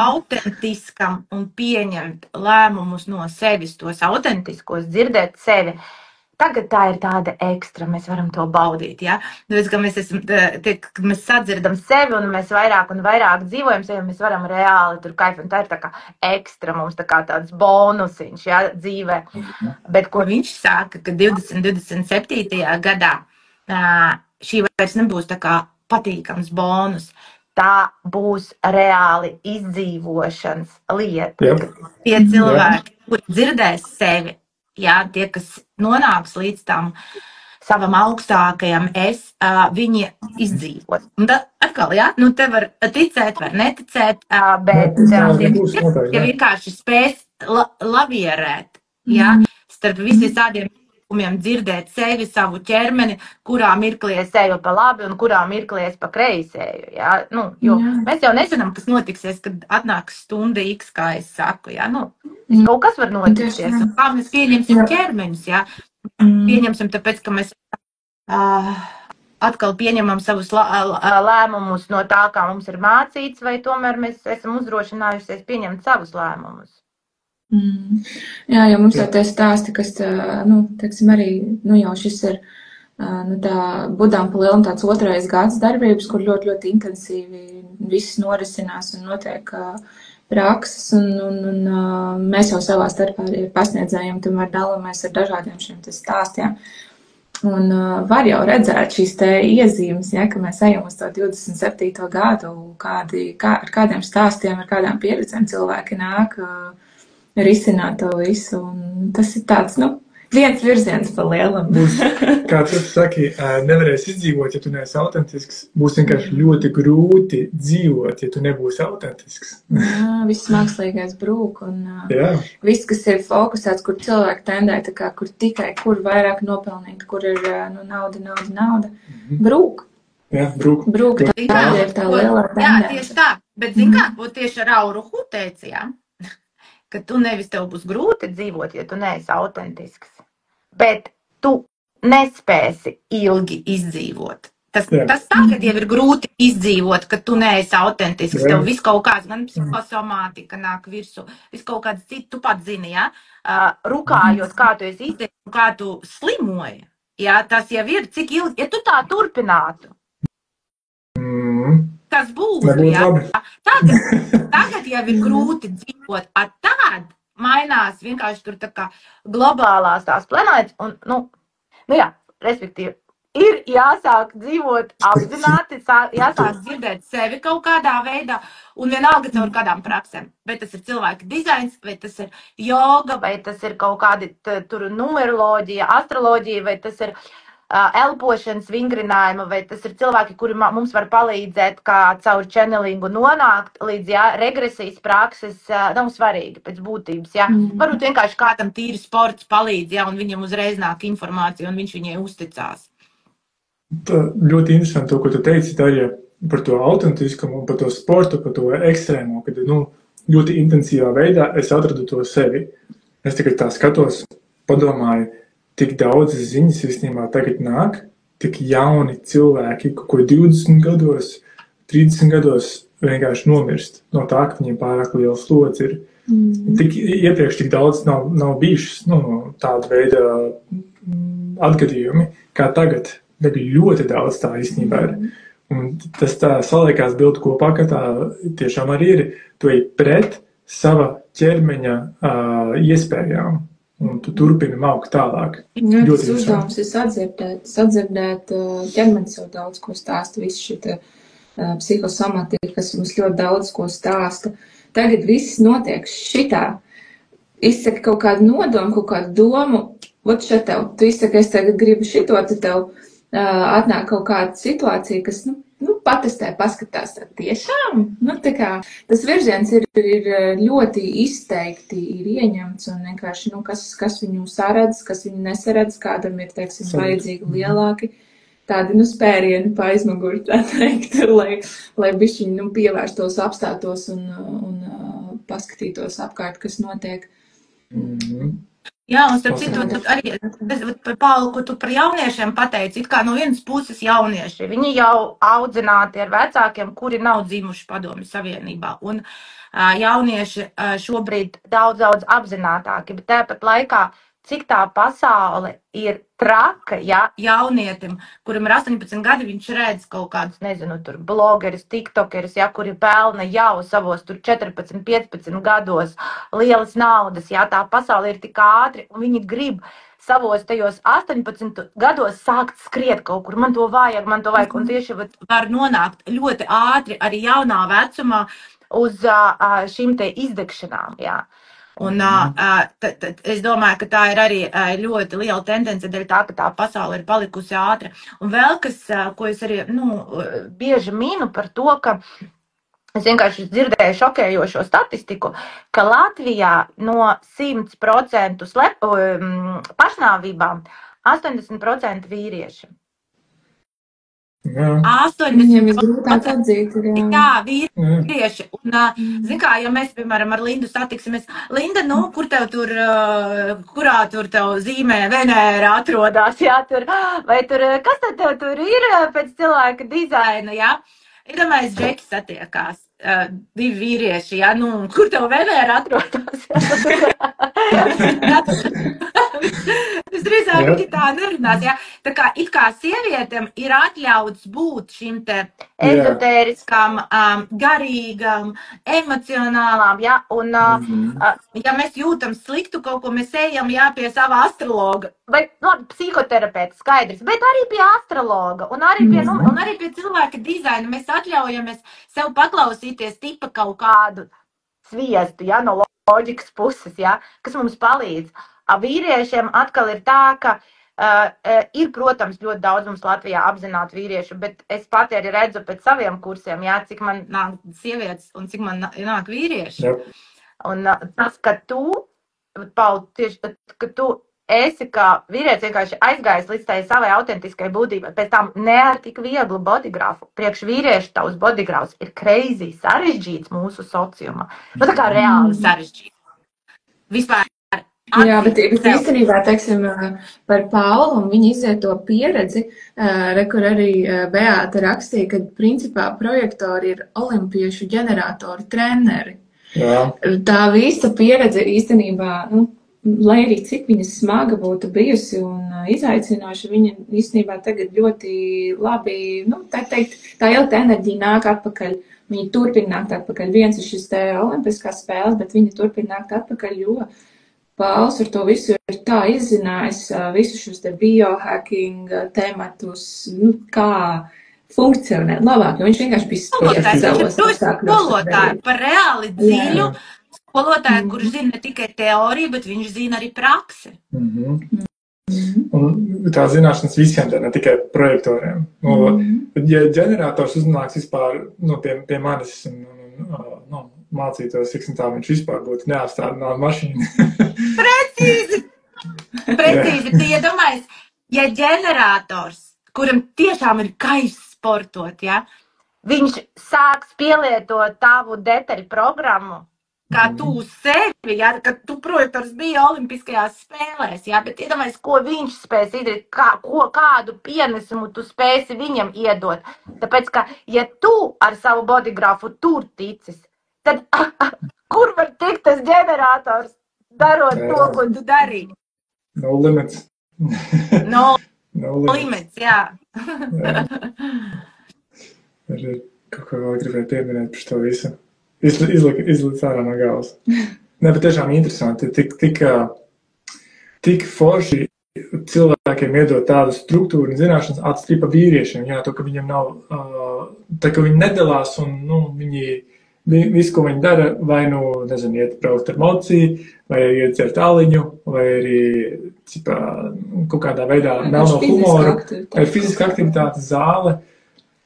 autentiskam un pieņemt lēmumus no sevis, tos autentiskos, dzirdēt sevi, tagad tā ir tāda ekstra, mēs varam to baudīt, ja? Mēs sadzirdam sevi un mēs vairāk un vairāk dzīvojam sevi, mēs varam reāli tur kaifam, tā ir tā kā ekstra mums tā kā tāds bonusiņš, ja, dzīvē. Bet ko viņš saka, ka 2027. gadā šī vairs nebūs tā kā patīkams bonus. tā būs reāli izdzīvošanas lieta. Jep. Tie cilvēki, kuri dzirdēs sevi, jā, tie, kas nonāks līdz tam savam augstākajam viņi izdzīvos. Un tad atkal, jā, nu te var ticēt, var neticēt, bet tie vienkārši spēs lavierēt, jā, starp visiem dzirdēt sevi, savu ķermeni, kurā mirklī es eju pa labi un kurā mirklī es pa kreisēju. Ja? Nu, jo mēs jau nezinām, kas notiksies, kad atnāks stunda X, kā es saku. Ja? Nu, kaut kas var notiksies. Kā mēs pieņemsim ķermeņus? Ja? Pieņemsim tāpēc, ka mēs atkal pieņemam savus lēmumus no tā, kā mums ir mācīts, vai tomēr mēs esam uzdrošinājušies pieņemt savus lēmumus. Jā, jo mums jau tie stāsti, kas, teiksim, arī, jau šis ir, tā Budām pa lielam tāds 2. gads darbības, kur ļoti, ļoti intensīvi viss norisinās un notiek prakses, un mēs jau savā starpā arī pasniedzējiem tomēr dalāmies ar dažādiem šiem stāstiem. Un var jau redzēt šīs te iezīmes, ja, ka mēs ejam uz to 27. gadu, ar kādiem stāstiem, ar kādām pieredzēm cilvēki nāk, risināt to visu, un tas ir tāds, viens virziens pa lielam. Būs, kā tu saki, nevarēs izdzīvot, ja tu neesi autentisks. Būs vienkārši ļoti grūti dzīvot, ja tu nebūsi autentisks. Jā, viss mākslīgais brūk, un viss, kas ir fokusēts, kur cilvēki tendē, kur vairāk nopelnīt, kur ir nauda, brūk. Jā, brūk. Tā ir tā lielā tendē. Jā, tieši tā, bet zin kā, tieši ar Auruhu teicījām, ka tu nevis tev būs grūti dzīvot, ja tu neesi autentisks, bet tu nespēsi ilgi izdzīvot. Tas tagad jau ir grūti izdzīvot, ka tu neesi autentisks. Tev viss kaut kāds, gan psihosomātika nāk virsū, viss kaut kāds cits, tu pats zini, ja? Rukājot, kā tu esi izdzīvot, kā tu slimoji. Ja? Tas jau ir, cik ilgi, ja tu tā turpinātu. Tas būtu, ja? Tagad jau ir grūti dzīvot, tad mainās vienkārši tur tā kā globālās tās planētas, un, respektīvi, ir jāsāk dzīvot apzināti, jāsāk dzirdēt sevi kaut kādā veidā, un vienalga caur kādām praksēm. Vai tas ir cilvēka dizains, vai tas ir joga, vai tas ir kaut kādi tur numeroloģija, astroloģija, vai tas ir elpošanas vingrinājuma, vai tas ir cilvēki, kuri mums var palīdzēt, kā caur channelingu nonākt līdz regresijas prakses, nav svarīgi pēc būtības. Ja. Varbūt vienkārši kādam tīri sports palīdz, ja, un viņam uzreiz nāk informācija, un viņš viņai uzticās. Tā ļoti interesanti to, ko tu teici, Darja, par to autentiskumu un par to sportu, par to ekstrēmo, kad ļoti intensīvā veidā es atradu to sevi. Es tikai tā skatos, padomāju, tik daudz ziņas īstenībā tagad nāk, tik jauni cilvēki, ko 20 gados, 30 gados vienkārši nomirst no tā, ka viņiem pārāk liels slods ir. Tik iepriekš tik daudz nav bijušas tāda veida atgadījumi, kā tagad. Tagad ļoti daudz tā īstenībā ir. Un tas tā saliekās bildu kopā, ka tā tiešām arī ir. Tu ej pret sava ķermeņa iespējām. Un tu turpini augt tālāk. Tas uzdevums ir sadzirdēt, ķermenis jau daudz ko stāsta, visu šī psihosomatika, kas mums ļoti daudz ko stāsta. Tagad viss notiek šitā. Izsaka kaut kādu nodomu, kaut kādu domu, ot šeit tu izsaka, es tagad gribu šito, tad tev atnāk kaut kāda situācija, kas, patestē, paskatās, tiešām, tā kā tas virziens ir ļoti izteikti ir ieņemts un vienkārši, kas viņu saredz, kas viņu nesaredz, kādam ir, teiksim, vajadzīgi lielāki tādi, spērieni pa aizmuguri, tā teikt, lai bišķiņi, pievērstos, apstātos un paskatītos apkārt, kas notiek. Jā, un starp citu, arī, Paula, ko tu par jauniešiem pateici, it kā no vienas puses jaunieši, viņi jau audzināti ar vecākiem, kuri nav dzimuši Padomju Savienībā, un jaunieši šobrīd daudz apzinātāki, bet tāpat laikā cik tā pasaule ir traka, ja, jaunietim, kuram ir 18 gadi, viņš redz kaut kādus, nezinu, tur blogerus, tiktokerus, ja, kuri pelna jau savos tur 14, 15 gados lielas naudas, ja, tā pasaule ir tik ātri, un viņi grib savos tajos 18 gados sākt skriet kaut kur, man to vajag, un tieši var nonākt ļoti ātri arī jaunā vecumā uz šīm te izdegšanām, jā. Un es domāju, ka tā ir arī ļoti liela tendence dēļ tā, ka tā pasaule ir palikusi ātra. Un vēl kas, ko es arī bieži minu par to, ka es vienkārši dzirdēju šokējošo statistiku, ka Latvijā no 100% pašnāvībām 80% vīrieši. Jā. 80% jā, vīrieši. Un, zin kā, ja mēs, piemēram, ar Lindu satiksimies, Linda, kur tev tur, kurā tur tev zīmē Venēra atrodas, jā, tur, vai tur, kas tad tev tur ir pēc cilvēka dizaina, jā? Iedomājies, Džeki satiekās, divi vīrieši, jā, kur tev Venēra atrodas? Visdrīzāk viņi tā nerunās, jā. Tā kā it kā sievietēm ir atļauts būt šim te ezotēriskām, garīgām, emocionālām, jā, un ja mēs jūtam sliktu kaut ko, mēs ejam, jā, pie sava astrologa, vai, labi, psihoterapeita skaidrs, bet arī pie astrologa, un arī pie cilvēka dizaina mēs atļaujamies sev paklausīties tipa kaut kādu sviestu, jā, no loģikas puses, jā, kas mums palīdz. Vīriešiem atkal ir tā, ka ir, protams, ļoti daudz mums Latvijā apzināti vīriešu, bet es pati arī redzu pēc saviem kursiem, jā, cik man nāk sievietes un cik man nāk vīrieši. Yep. Un tas, ka tu, Paul, tieši, ka tu esi kā vīrietis vienkārši aizgājis līdz tai savai autentiskai būtībai, pēc tam ne ar tik vieglu bodygrafu. Priekš vīriešu tavs bodygrafs ir crazy sarežģīts mūsu sociumā. Tā kā reāli sarežģīts. Vispār. Jā, bet īstenībā, teiksim, par Paulu un viņa izieto pieredzi, kur arī Beāta rakstīja, ka principā projektori ir olimpiešu ģeneratori, treneri. Jā. Tā visa pieredze īstenībā, lai arī cik viņa smaga būtu bijusi un izaicinoša, viņa īstenībā tagad ļoti labi, tā teikt, tā ilgta enerģija nāk atpakaļ. Viņa turpina nākt atpakaļ. Viens ir šis te olimpiskās spēles, bet viņa turpina nākt atpakaļ, jo Pauls ar to visu ir tā izzinājis, visu šos te biohacking tematus, kā funkcionēt labāk, jo viņš vienkārši bija spiests savos apstākļos. Skolotāji par reāli dziļu, skolotāji, kurš zina ne tikai teoriju, bet viņš zina arī praksi. Un tā zināšanas visiem, ne tikai projektoriem. Ja ģenerators uznāks vispār pie manis mācītos, cik tā viņš vispār būtu neapstrādināta mašīna. Precīzi! Tu iedomājies, ja ģenerators, kuram tiešām ir kairs sportot, ja, viņš sāks pielietot tavu detaļu programmu, kā tu uz sevi, ja, kad tu projektors bija olimpiskajās spēlēs, ja, bet iedomājies, ko viņš spēs izdarīt, kādu pienesumu tu spēsi viņam iedot. Tāpēc, ka, ja tu ar savu bodygrafu tur ticis, tad kur var tikt tas ģenerators, darot to, ko tu darīji? No limits. No limits, jā. Kaut ko vēl gribēju pieminēt par to visu. Izlic ārā no galvas. Ne, bet tiešām interesanti. Tik forši cilvēkiem iedot tādu struktūru un zināšanas atstrīpa vīriešiem. Jā, to, ka viņiem nav, tā, ka viņi nedalās un, viņi visu, ko viņi dara, vai, nezinu, iet braukt ar mociju, vai iet dzert aliņu, vai arī, kaut kādā veidā melno humoru, vai fiziska aktivitāte, zāle.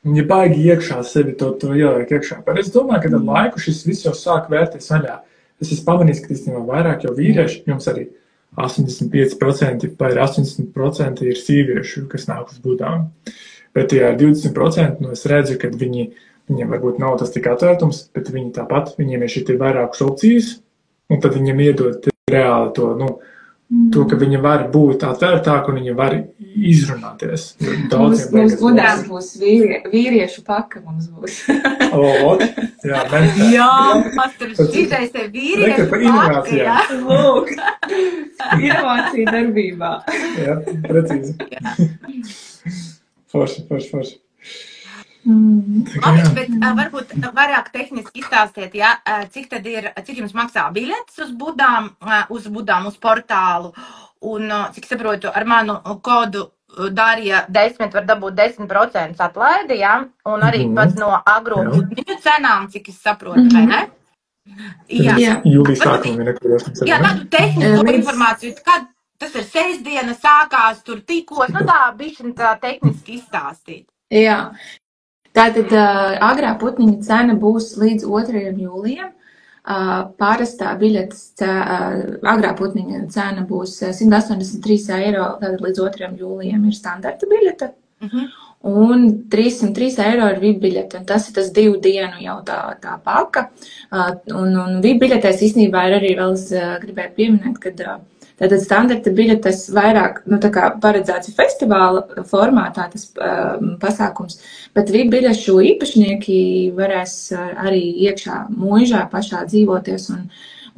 Viņi baigi iekšā sevi to ieliek iekšā. Bet es domāju, ka ar laiku šis viss jau sāk vērties vaļā. Es esmu pamanījis, ka īstenībā vairāk jau vīrieši, jums arī 85% vai 80% ir sīviešu, kas nāk uz budām. Bet ja 20%, es redzu, ka viņiem varbūt nav tas tik atvērtums, bet viņi tāpat, viņiem ir šitie vairākas opcijas, un tad viņiem iedod reāli to, ka viņi var būt atvērtāk un viņi var izrunāties. Mums budās būs vīriešu paka, mums būs. Jā, master, šitais ir vīriešu paka, jā. Inovācija darbībā. Jā, precīzi. Forši. Labi, bet varbūt vairāk tehniski izstāstiet, ja, cik jums maksā biļetes uz portālu, un cik saprotu, ar manu kodu Darija 10 var dabūt 10% atlaidi, ja, un arī pat no agrotņu cenām, cik es saprotu, vai ne? Jā. Jūlijas sākumā nekļūst. Jā, tādu tehnisko informāciju, kad tas ir sestdiena, sākās tur tikos, nu tā bišķiņ tā tehniski izstāstīt. Jā. Tātad agrā putniņa cena būs līdz 2. jūlijam. Pārastā biļetes agrā putniņa cena būs 183 eiro, tātad līdz 2. jūlijam ir standarta biļete. Un 303 eiro ir VIP biļete, un tas ir tas 2 dienu jau tā paka. Un VIP biļetēs īstenībā ir arī vēl, es gribēju pieminēt, kad tātad standarta biļetes vairāk, nu tā kā paredzēts festivāla formātā tas pasākums, bet VIP biļešu īpašnieki varēs arī iekšā mūžā pašā dzīvoties,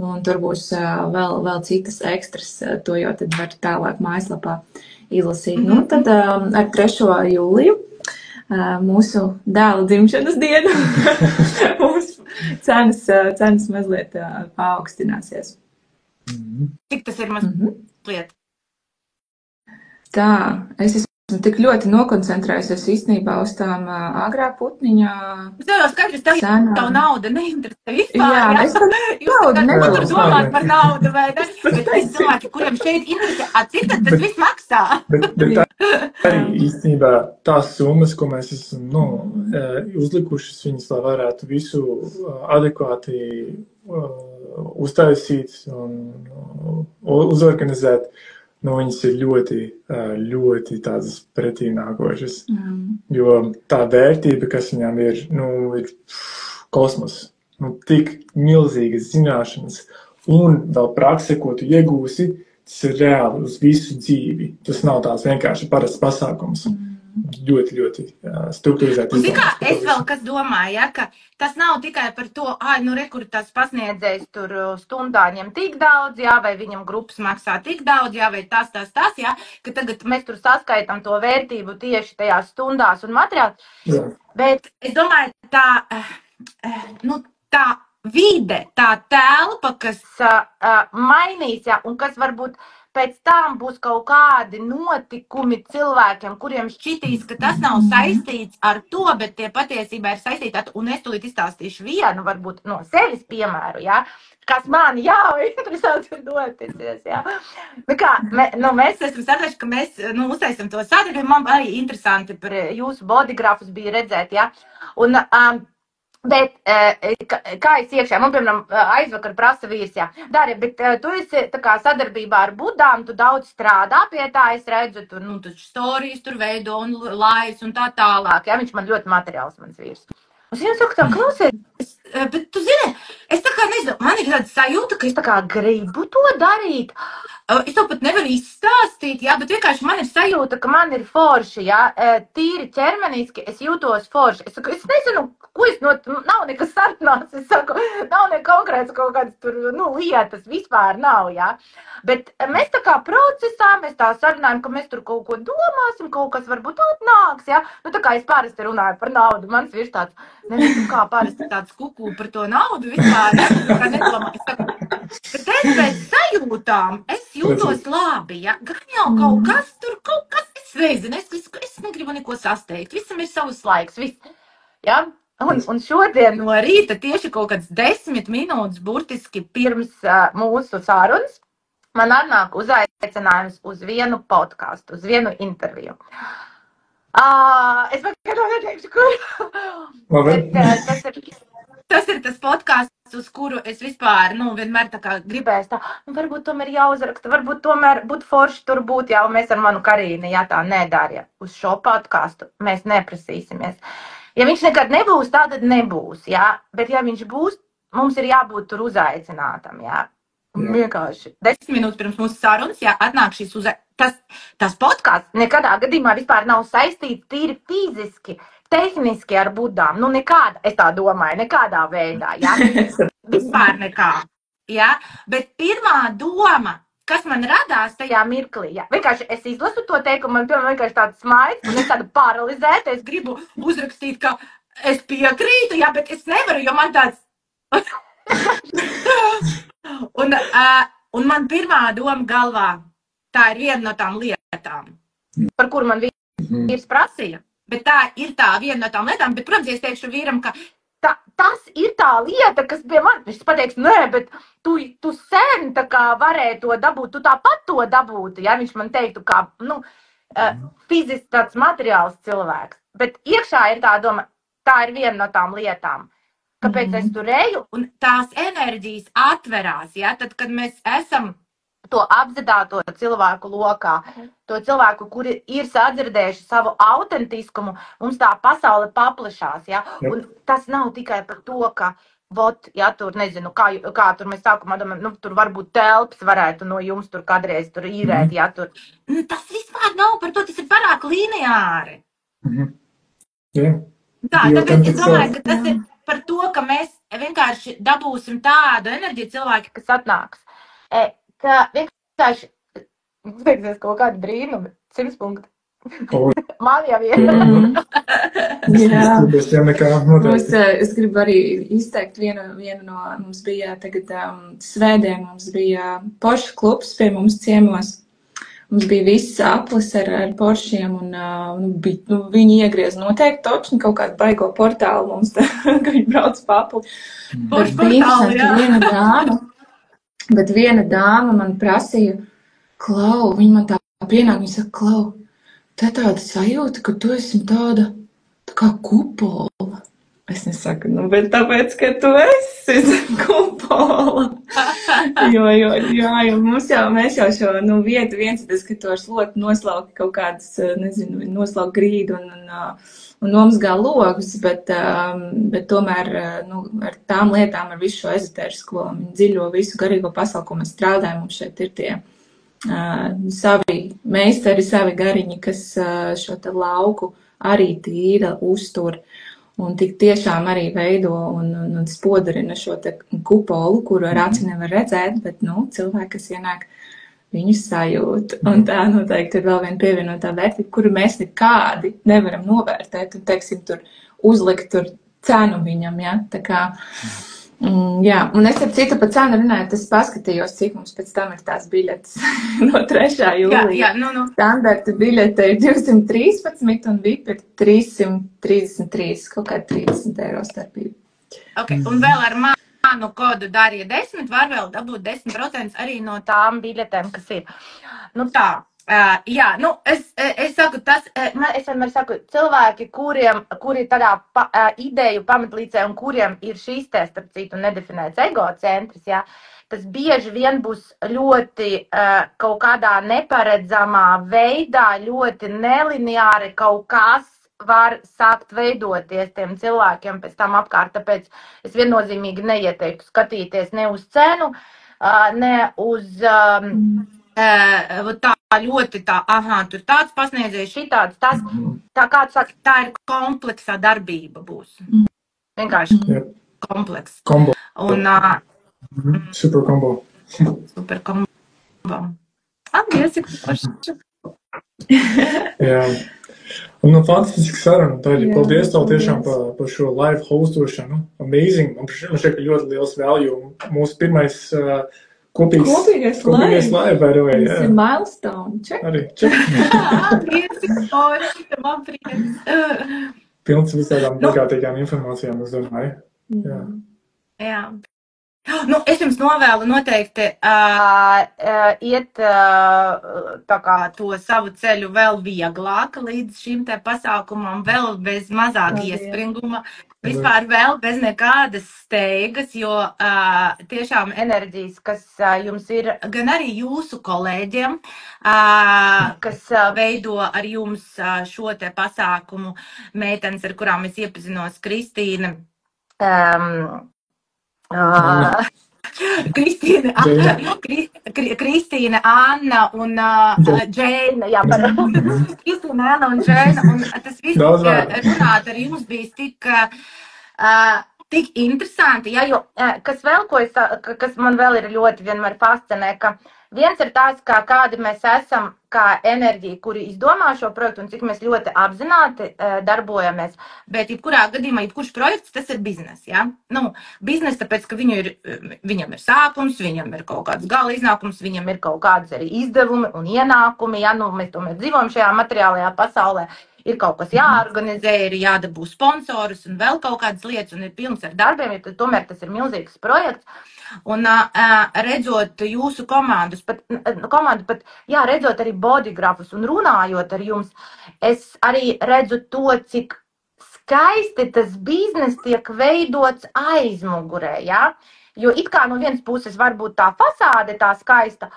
un tur būs vēl citas ekstras, to jau tad var tālāk mājaslapā izlasīt. Nu, tad ar 3. jūliju, mūsu dēla dzimšanas dienu, mums cenas mazliet paaugstināsies. Cik tas ir mazliet? Tā, es esmu tik ļoti nokoncentrējusies īstenībā uz tām agrā putniņā. Es jau skaidrs, tev nauda neinteresē vispār. Jā, es par naudu nevar domāt par naudu, vai ne? Bet es domāju, kuriem šeit interesē, cik tad tas viss maksā? Bet arī īstenībā tās summas, ko mēs esam uzlikušas viņas, lai varētu visu adekvāti uztaisīt un uzorganizēt, viņas ir ļoti tādas pretīnākošas, jo tā vērtība, kas viņām ir, ir kosmos, tik milzīgas zināšanas, un vēl prakse, ko tu iegūsi, tas ir reāli uz visu dzīvi. Tas nav tās vienkārši parasts pasākums. Ļoti strukturizēt. Un tikā es vēl kas domāju, ja, ka tas nav tikai par to, kur tas pasniedzējs tur stundā ņem tik daudz, jā, vai viņam grupas maksā tik daudz, jā, vai tas, jā, ka tagad mēs tur saskaitam to vērtību tieši tajās stundās un materiāli. Jā. Bet es domāju, tā vide, tā telpa, kas mainīs, jā, un kas varbūt pēc tam būs kaut kādi notikumi cilvēkiem, kuriem šķitīs, ka tas nav saistīts ar to, bet tie patiesībā ir saistīti ar to. Un es tūlīt izstāstīšu vienu, varbūt no sevis piemēru, ja, kas man jau interesanti noticies. Ja. Mēs esam sapraši, ka mēs uztaisam to sadarbību. Man arī interesanti par jūsu bodygrafus bija redzēt. Ja. Un, bet, kā es iekšā, man, piemēram, aizvakar prasa vīrs, jā, Darija, bet tu esi tā kā sadarbībā ar Budām, tu daudz strādā pie tā, es redzu, tur, taču storijas tur veido un lais un tā tālāk, jā, viņš man ļoti materiāls, mans vīrs. Un es viņam saku, tā klausies, bet tu zini, es tā kā nezinu, man ir tāda sajūta, ka es tā kā gribu to darīt. Es to pat nevaru izstāstīt, jā, bet vienkārši man ir sajūta, ka man ir forši, jā, tīri ķermeniski, es jūtos forši. Es saku, es nezinu, ko nav nekas sarunāts, es saku, nav ne konkrēts kaut kāds tur, lietas vispār nav, jā. Bet mēs tā kā procesā, mēs tā sarunājam, ka mēs tur kaut ko domāsim, kaut kas varbūt atnāks, jā. Tā kā es parasti runāju par naudu, mans vīrs tāds, nezinu, kā parasti tāds kuku par to naudu vispār, kā nedomā. Es saku, bet es pēc sajūtām, es jūtos labi, ja? Gan jau kaut kas tur, es nezinu, es negribu neko sasteigt, visam ir savs laiks, viss, ja? Un šodien no rīta tieši kaut kāds 10 minūtes burtiski pirms mūsu sarunas man atnāk uzaicinājums uz vienu podcastu, uz vienu interviju. Es vēl neteikšu, kur. Tas ir tas podcasts, uz kuru es vispār, vienmēr tā kā gribēju tā, varbūt tomēr jāuzraksta, varbūt tomēr būtu forši tur būt, jā, un mēs ar manu Karīnu, jā, tā nedara, uz šo podcastu mēs neprasīsimies. Ja viņš nekad nebūs, tā tad nebūs, jā, bet ja viņš būs, mums ir jābūt tur uzaicinātam, jā. Vienkārši 10 minūtes pirms mūsu sarunas, jā, atnāk šis tas podcasts nekadā gadījumā vispār nav saistīts tīri fiziski, tehniski ar Budām, nekāda, es tā domāju, nekādā veidā, jā, vispār nekā, jā, bet pirmā doma, kas man radās tajā mirklī. Jā. Vienkārši es izlasu to teikumu, man piemēram vienkārši tāds smaids, un es tādu paralizēta, es gribu uzrakstīt, ka es piekrītu, jā, bet es nevaru, jo man tāds... un man pirmā doma galvā, tā ir viena no tām lietām, par kuru man vīrs prasīja, bet tā ir tā viena no tām lietām, bet, protams, es teikšu vīram, ka tas ir tā lieta, kas pie man, viņš pateiks, nē, bet tu sen tā kā varēji to dabūt, tu tāpat to dabūtu, ja viņš man teiktu, kā, fiziski tāds materiāls cilvēks, bet iekšā ir tā doma, tā ir viena no tām lietām, kāpēc es tur eju, un tās enerģijas atverās, ja, tad, kad mēs esam to apzināto cilvēku lokā, to cilvēku, kuri ir sadzirdējuši savu autentiskumu, mums tā pasaule paplašās, ja, un tas nav tikai par to, ka, ja tur, nezinu, kā tur mēs sākumā domājam, tur varbūt telpas varētu no jums tur kādreiz tur īrēt, ja, tur. Tas vispār nav par to, tas ir pārāk lineāri. Tā, tāpēc es domāju, ka tas ir par to, ka mēs vienkārši dabūsim tādu enerģiju cilvēki, kas atnāks. Ka vienkārši veiksies kaut kādi brīnumi, 100 punkti. Man jau ir. Es gribu arī izteikt vienu no, mums bija tagad svētdien, mums bija Porsche klubs pie mums ciemos. Mums bija viss aplis ar Porschiem un viņi iegriez noteikti točni kaut kādu baigo portālu mums, ka viņi brauc pa apli. Bet viena dāma man prasīja, Klau, viņa man tā pienāk, viņa saka, Klau, te tāda sajūta, ka tu esi tāda kā kupola. Es nesaku, bet tāpēc, ka tu esi kupola. jo mēs jau šo vietu viens, ka tu ar slotu noslauki kaut kādas, nezinu, noslauki grīdu un nomazgā logus, bet tomēr ar tām lietām, ar visu šo ezotērisko un dziļo visu garīgo pasauli, ko mēs strādājam, mums šeit ir tie savi meistari, savi gariņi, kas šo te lauku arī tīra, uztur. Un tik tiešām arī veido un spodarina šo te kupolu, kuru ar aci nevar redzēt, bet, cilvēki, kas ienāk, viņus sajūt. Un tā noteikti ir vēl viena pievienotā vērtība, kuru mēs nekādi nevaram novērtēt un, teiksim, tur uzlikt tur cenu viņam, ja, tā kā, jā. Un es ar citu pa cenu runāju, es paskatījos, cik mums pēc tam ir tās biļetes no 3. jūlija. Jā. Standarta biļete ir 213 un VIP ir 333, kaut kā 30 eiro starpība. Ok, un vēl ar manu kodu Darija 10 var vēl dabūt 10% arī no tām biļetēm, kas ir. Tā. Jā, es saku, es vienmēr saku, cilvēki, kuri tādā ideju pamatlīcē un kuriem ir šīs starp citu nedefinēts egocentris, jā, tas bieži vien būs ļoti kaut kādā neparedzamā veidā, ļoti nelineāri kaut kas var sākt veidoties tiem cilvēkiem pēc tam apkārt, tāpēc es viennozīmīgi neieteiktu skatīties ne uz cenu, ne uz... tā ļoti tur tāds pasniedzējs, šitāds, tas, tā kāds saka, tā ir kompleksā darbība būs. Vienkārši kompleks. Kombo. Un, super kombo. Super kombo. Paldies, Jā. Un fantastiski saruna, Taļa. Paldies tev tiešām par šo live hostošanu. Amazing. Man šeit ir ļoti liels value. Mūsu pirmais kopīgais live, by the way. Tas ir milestone. Check. Arī, check. Man prieks. Pilns visādām bagātīgām informācijām, es domāju. Jā. Es jums novēlu noteikti iet tā kā to savu ceļu vēl vieglāk līdz šim te pasākumam, vēl bez mazāk iespringuma, vispār vēl bez nekādas steigas, jo tiešām enerģijas, kas jums ir, gan arī jūsu kolēģiem, kas veido ar jums šo te pasākumu, meitenes, ar kurām es iepazinos, Kristīne, Kristīne, Anna un Džēna, Kristīne, Anna un Džēna, un tas viss runāt ar jums bija tik interesanti, ja, jo kas man vēl ir ļoti vienmēr fascinē, ka Viens ir tās, kādi mēs esam, kā enerģija, kuri izdomā šo projektu un cik mēs ļoti apzināti darbojamies. Bet, jebkurā gadījumā, jebkurš projekts, tas ir biznes. Ja? Nu, biznes, tāpēc, ka viņam ir sākums, viņam ir kaut kāds gala iznākums, viņam ir kaut kādas arī izdevumi un ienākumi. Ja? Nu, mēs tomēr dzīvojam šajā materiālajā pasaulē. Ir kaut kas jāorganizē, ir jādabū sponsorus un vēl kaut kādas lietas, un ir pilns ar darbiem, jo tomēr tas ir milzīgs projekts. Un redzot jūsu komandu, jā, redzot arī bodygrafus un runājot ar jums, es arī redzu to, cik skaisti tas biznes tiek veidots aizmugurē, jā? Jo it kā no vienas puses varbūt tā fasāde tā skaista,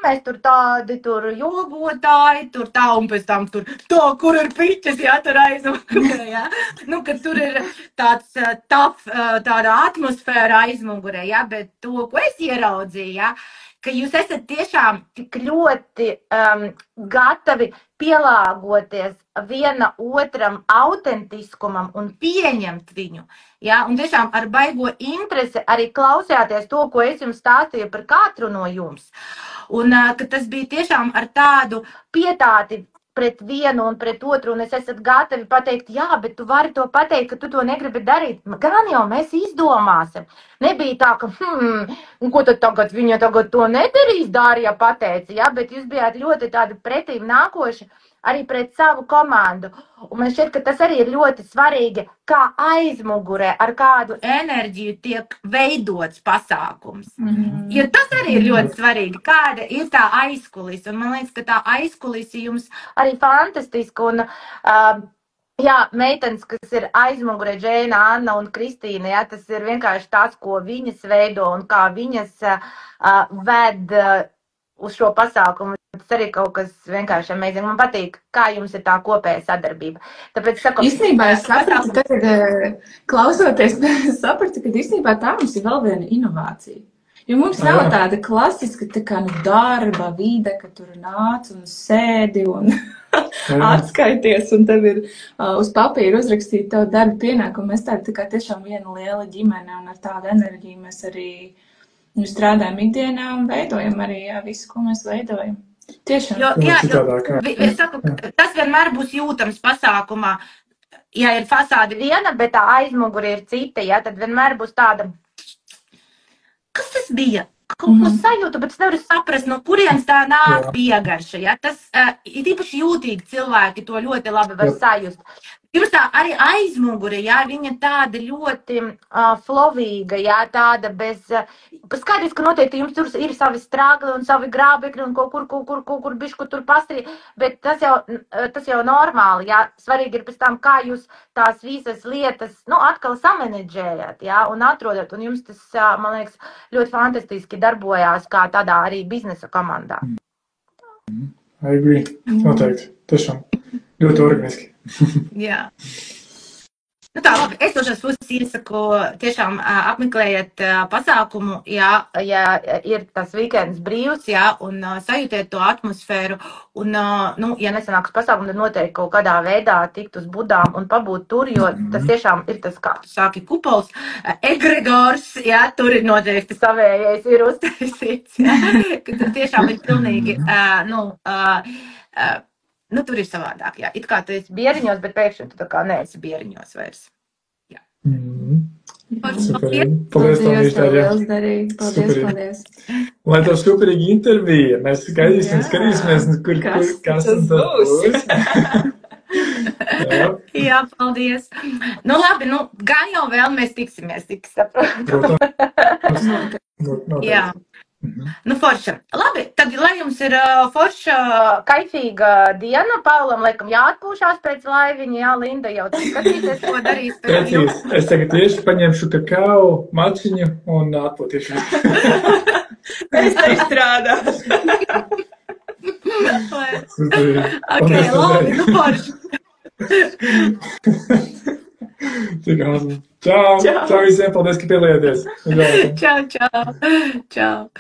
mēs tur tādi, tur jogotāji, tur tā un pēc tam tur to, kur ir piķes, jā, tur aizmugurē, jā. Nu, ka tur ir tāds tāda atmosfēra aizmugurē, jā, bet to, ko es ieraudzīju, jā, ka jūs esat tiešām tik ļoti gatavi pielāgoties viena otram autentiskumam un pieņemt viņu. Ja? Un tiešām ar baigo interesi arī klausījāties to, ko es jums stāstīju par katru no jums. Un ka tas bija tiešām ar tādu pietāti pret vienu un pret otru, un es esat gatavi pateikt, jā, bet tu vari to pateikt, ka tu to negribi darīt. Gan jau mēs izdomāsim. Nebija tā, ka, ko tad tagad viņa tagad to nedarīs, Dārija pateica, jā, bet jūs bijāt ļoti tādi pretīm nākoši arī pret savu komandu. Un man šķiet, ka tas arī ir ļoti svarīgi, kā aizmugurē ar kādu enerģiju tiek veidots pasākums. Jo tas arī ir ļoti svarīgi, kāda ir tā aizkulise. Un man liekas, ka tā aizkulise jums arī fantastiska. Un, jā, meitenes, kas ir aizmugurē, Džēna, Anna un Kristīna, jā, tas ir vienkārši tas, ko viņas veido un kā viņas ved uz šo pasākumu. Tas arī kaut kas vienkārši amazing. Man patīk, kā jums ir tā kopēja sadarbība. Tāpēc saku, īstenībā es sapratu, tagad klausoties, sapratu, ka īstenībā tā mums ir vēl viena inovācija. Jo mums nav tāda klasiska tā kā darba vide, ka tur nāc un sēdi un atskaities, un tev ir uz papīra uzrakstīt tavu darbu pienākumu. Mēs tā kā tiešām viena liela ģimene, un ar tādu enerģiju mēs arī strādājam ikdienā un veidojam arī visu, ko mēs veidojam. Tiešām. Es saku, tas vienmēr būs jūtams pasākumā. Ja ir fasāde viena, bet tā aizmuguri ir cita, ja, tad vienmēr būs tāda, kas tas bija? Kaut ko sajūtu, bet es nevaru saprast, no kurienes tā nāk piegarša. Ja? Tas ir īpaši jūtīgi cilvēki to ļoti labi var sajust. Jums tā arī aizmugure, jā, viņa tāda ļoti flovīga, jā, tāda bez... Skaidrs, ka noteikti jums tur ir savi strāgli un savi grābekļi un kaut kur bišku tur pastrī, bet tas jau normāli, jā. Svarīgi ir pēc tam, kā jūs tās visas lietas, atkal samanedžējat, jā, un atrodat. Un jums tas, man liekas, ļoti fantastiski darbojās kā tādā arī biznesa komandā. I agree. Noteikti. Tiešām. Ļoti organiski. Jā. Nu tā, labi, es no šās puses iesaku tiešām apmeklējiet pasākumu, jā, ja ir tas weekends brīvs, jā, un sajūtiet to atmosfēru, un, ja nesanāks pasākumu, tad noteikti kaut kādā veidā tikt uz budām un pabūt tur, jo tas tiešām ir tas, kā tu sāki, kupols, egregors, jā, tur ir noteikti savējais ir uztaisīts, jā, ka tur tiešām ir pilnīgi, tur ir savādāk, jā. It kā tu esi bieriņos, bet pēkšņi tu tā kā neesi bieriņos vairs. Jā. Paldies, paldies. Lai tev superīgi intervija. Mēs skatīsimies, kas tas būs. Jā, paldies. Nu labi, gan jau vēl mēs tiksimies, tik saprotu. Jā. Nu, forša. Labi, tad, lai jums ir forša, kaifīga diena, Paulam, laikam, jāatpūšās pēc laiviņa, jā, Linda jau skatīsies, ko darīs pēc jums. Es tagad tieši paņemšu kakao, mačiņu un atpūtīšos. Es te strādāšu. Ok, labi, nu, forša. Čau visiem, paldies, ka pielieties. Čau.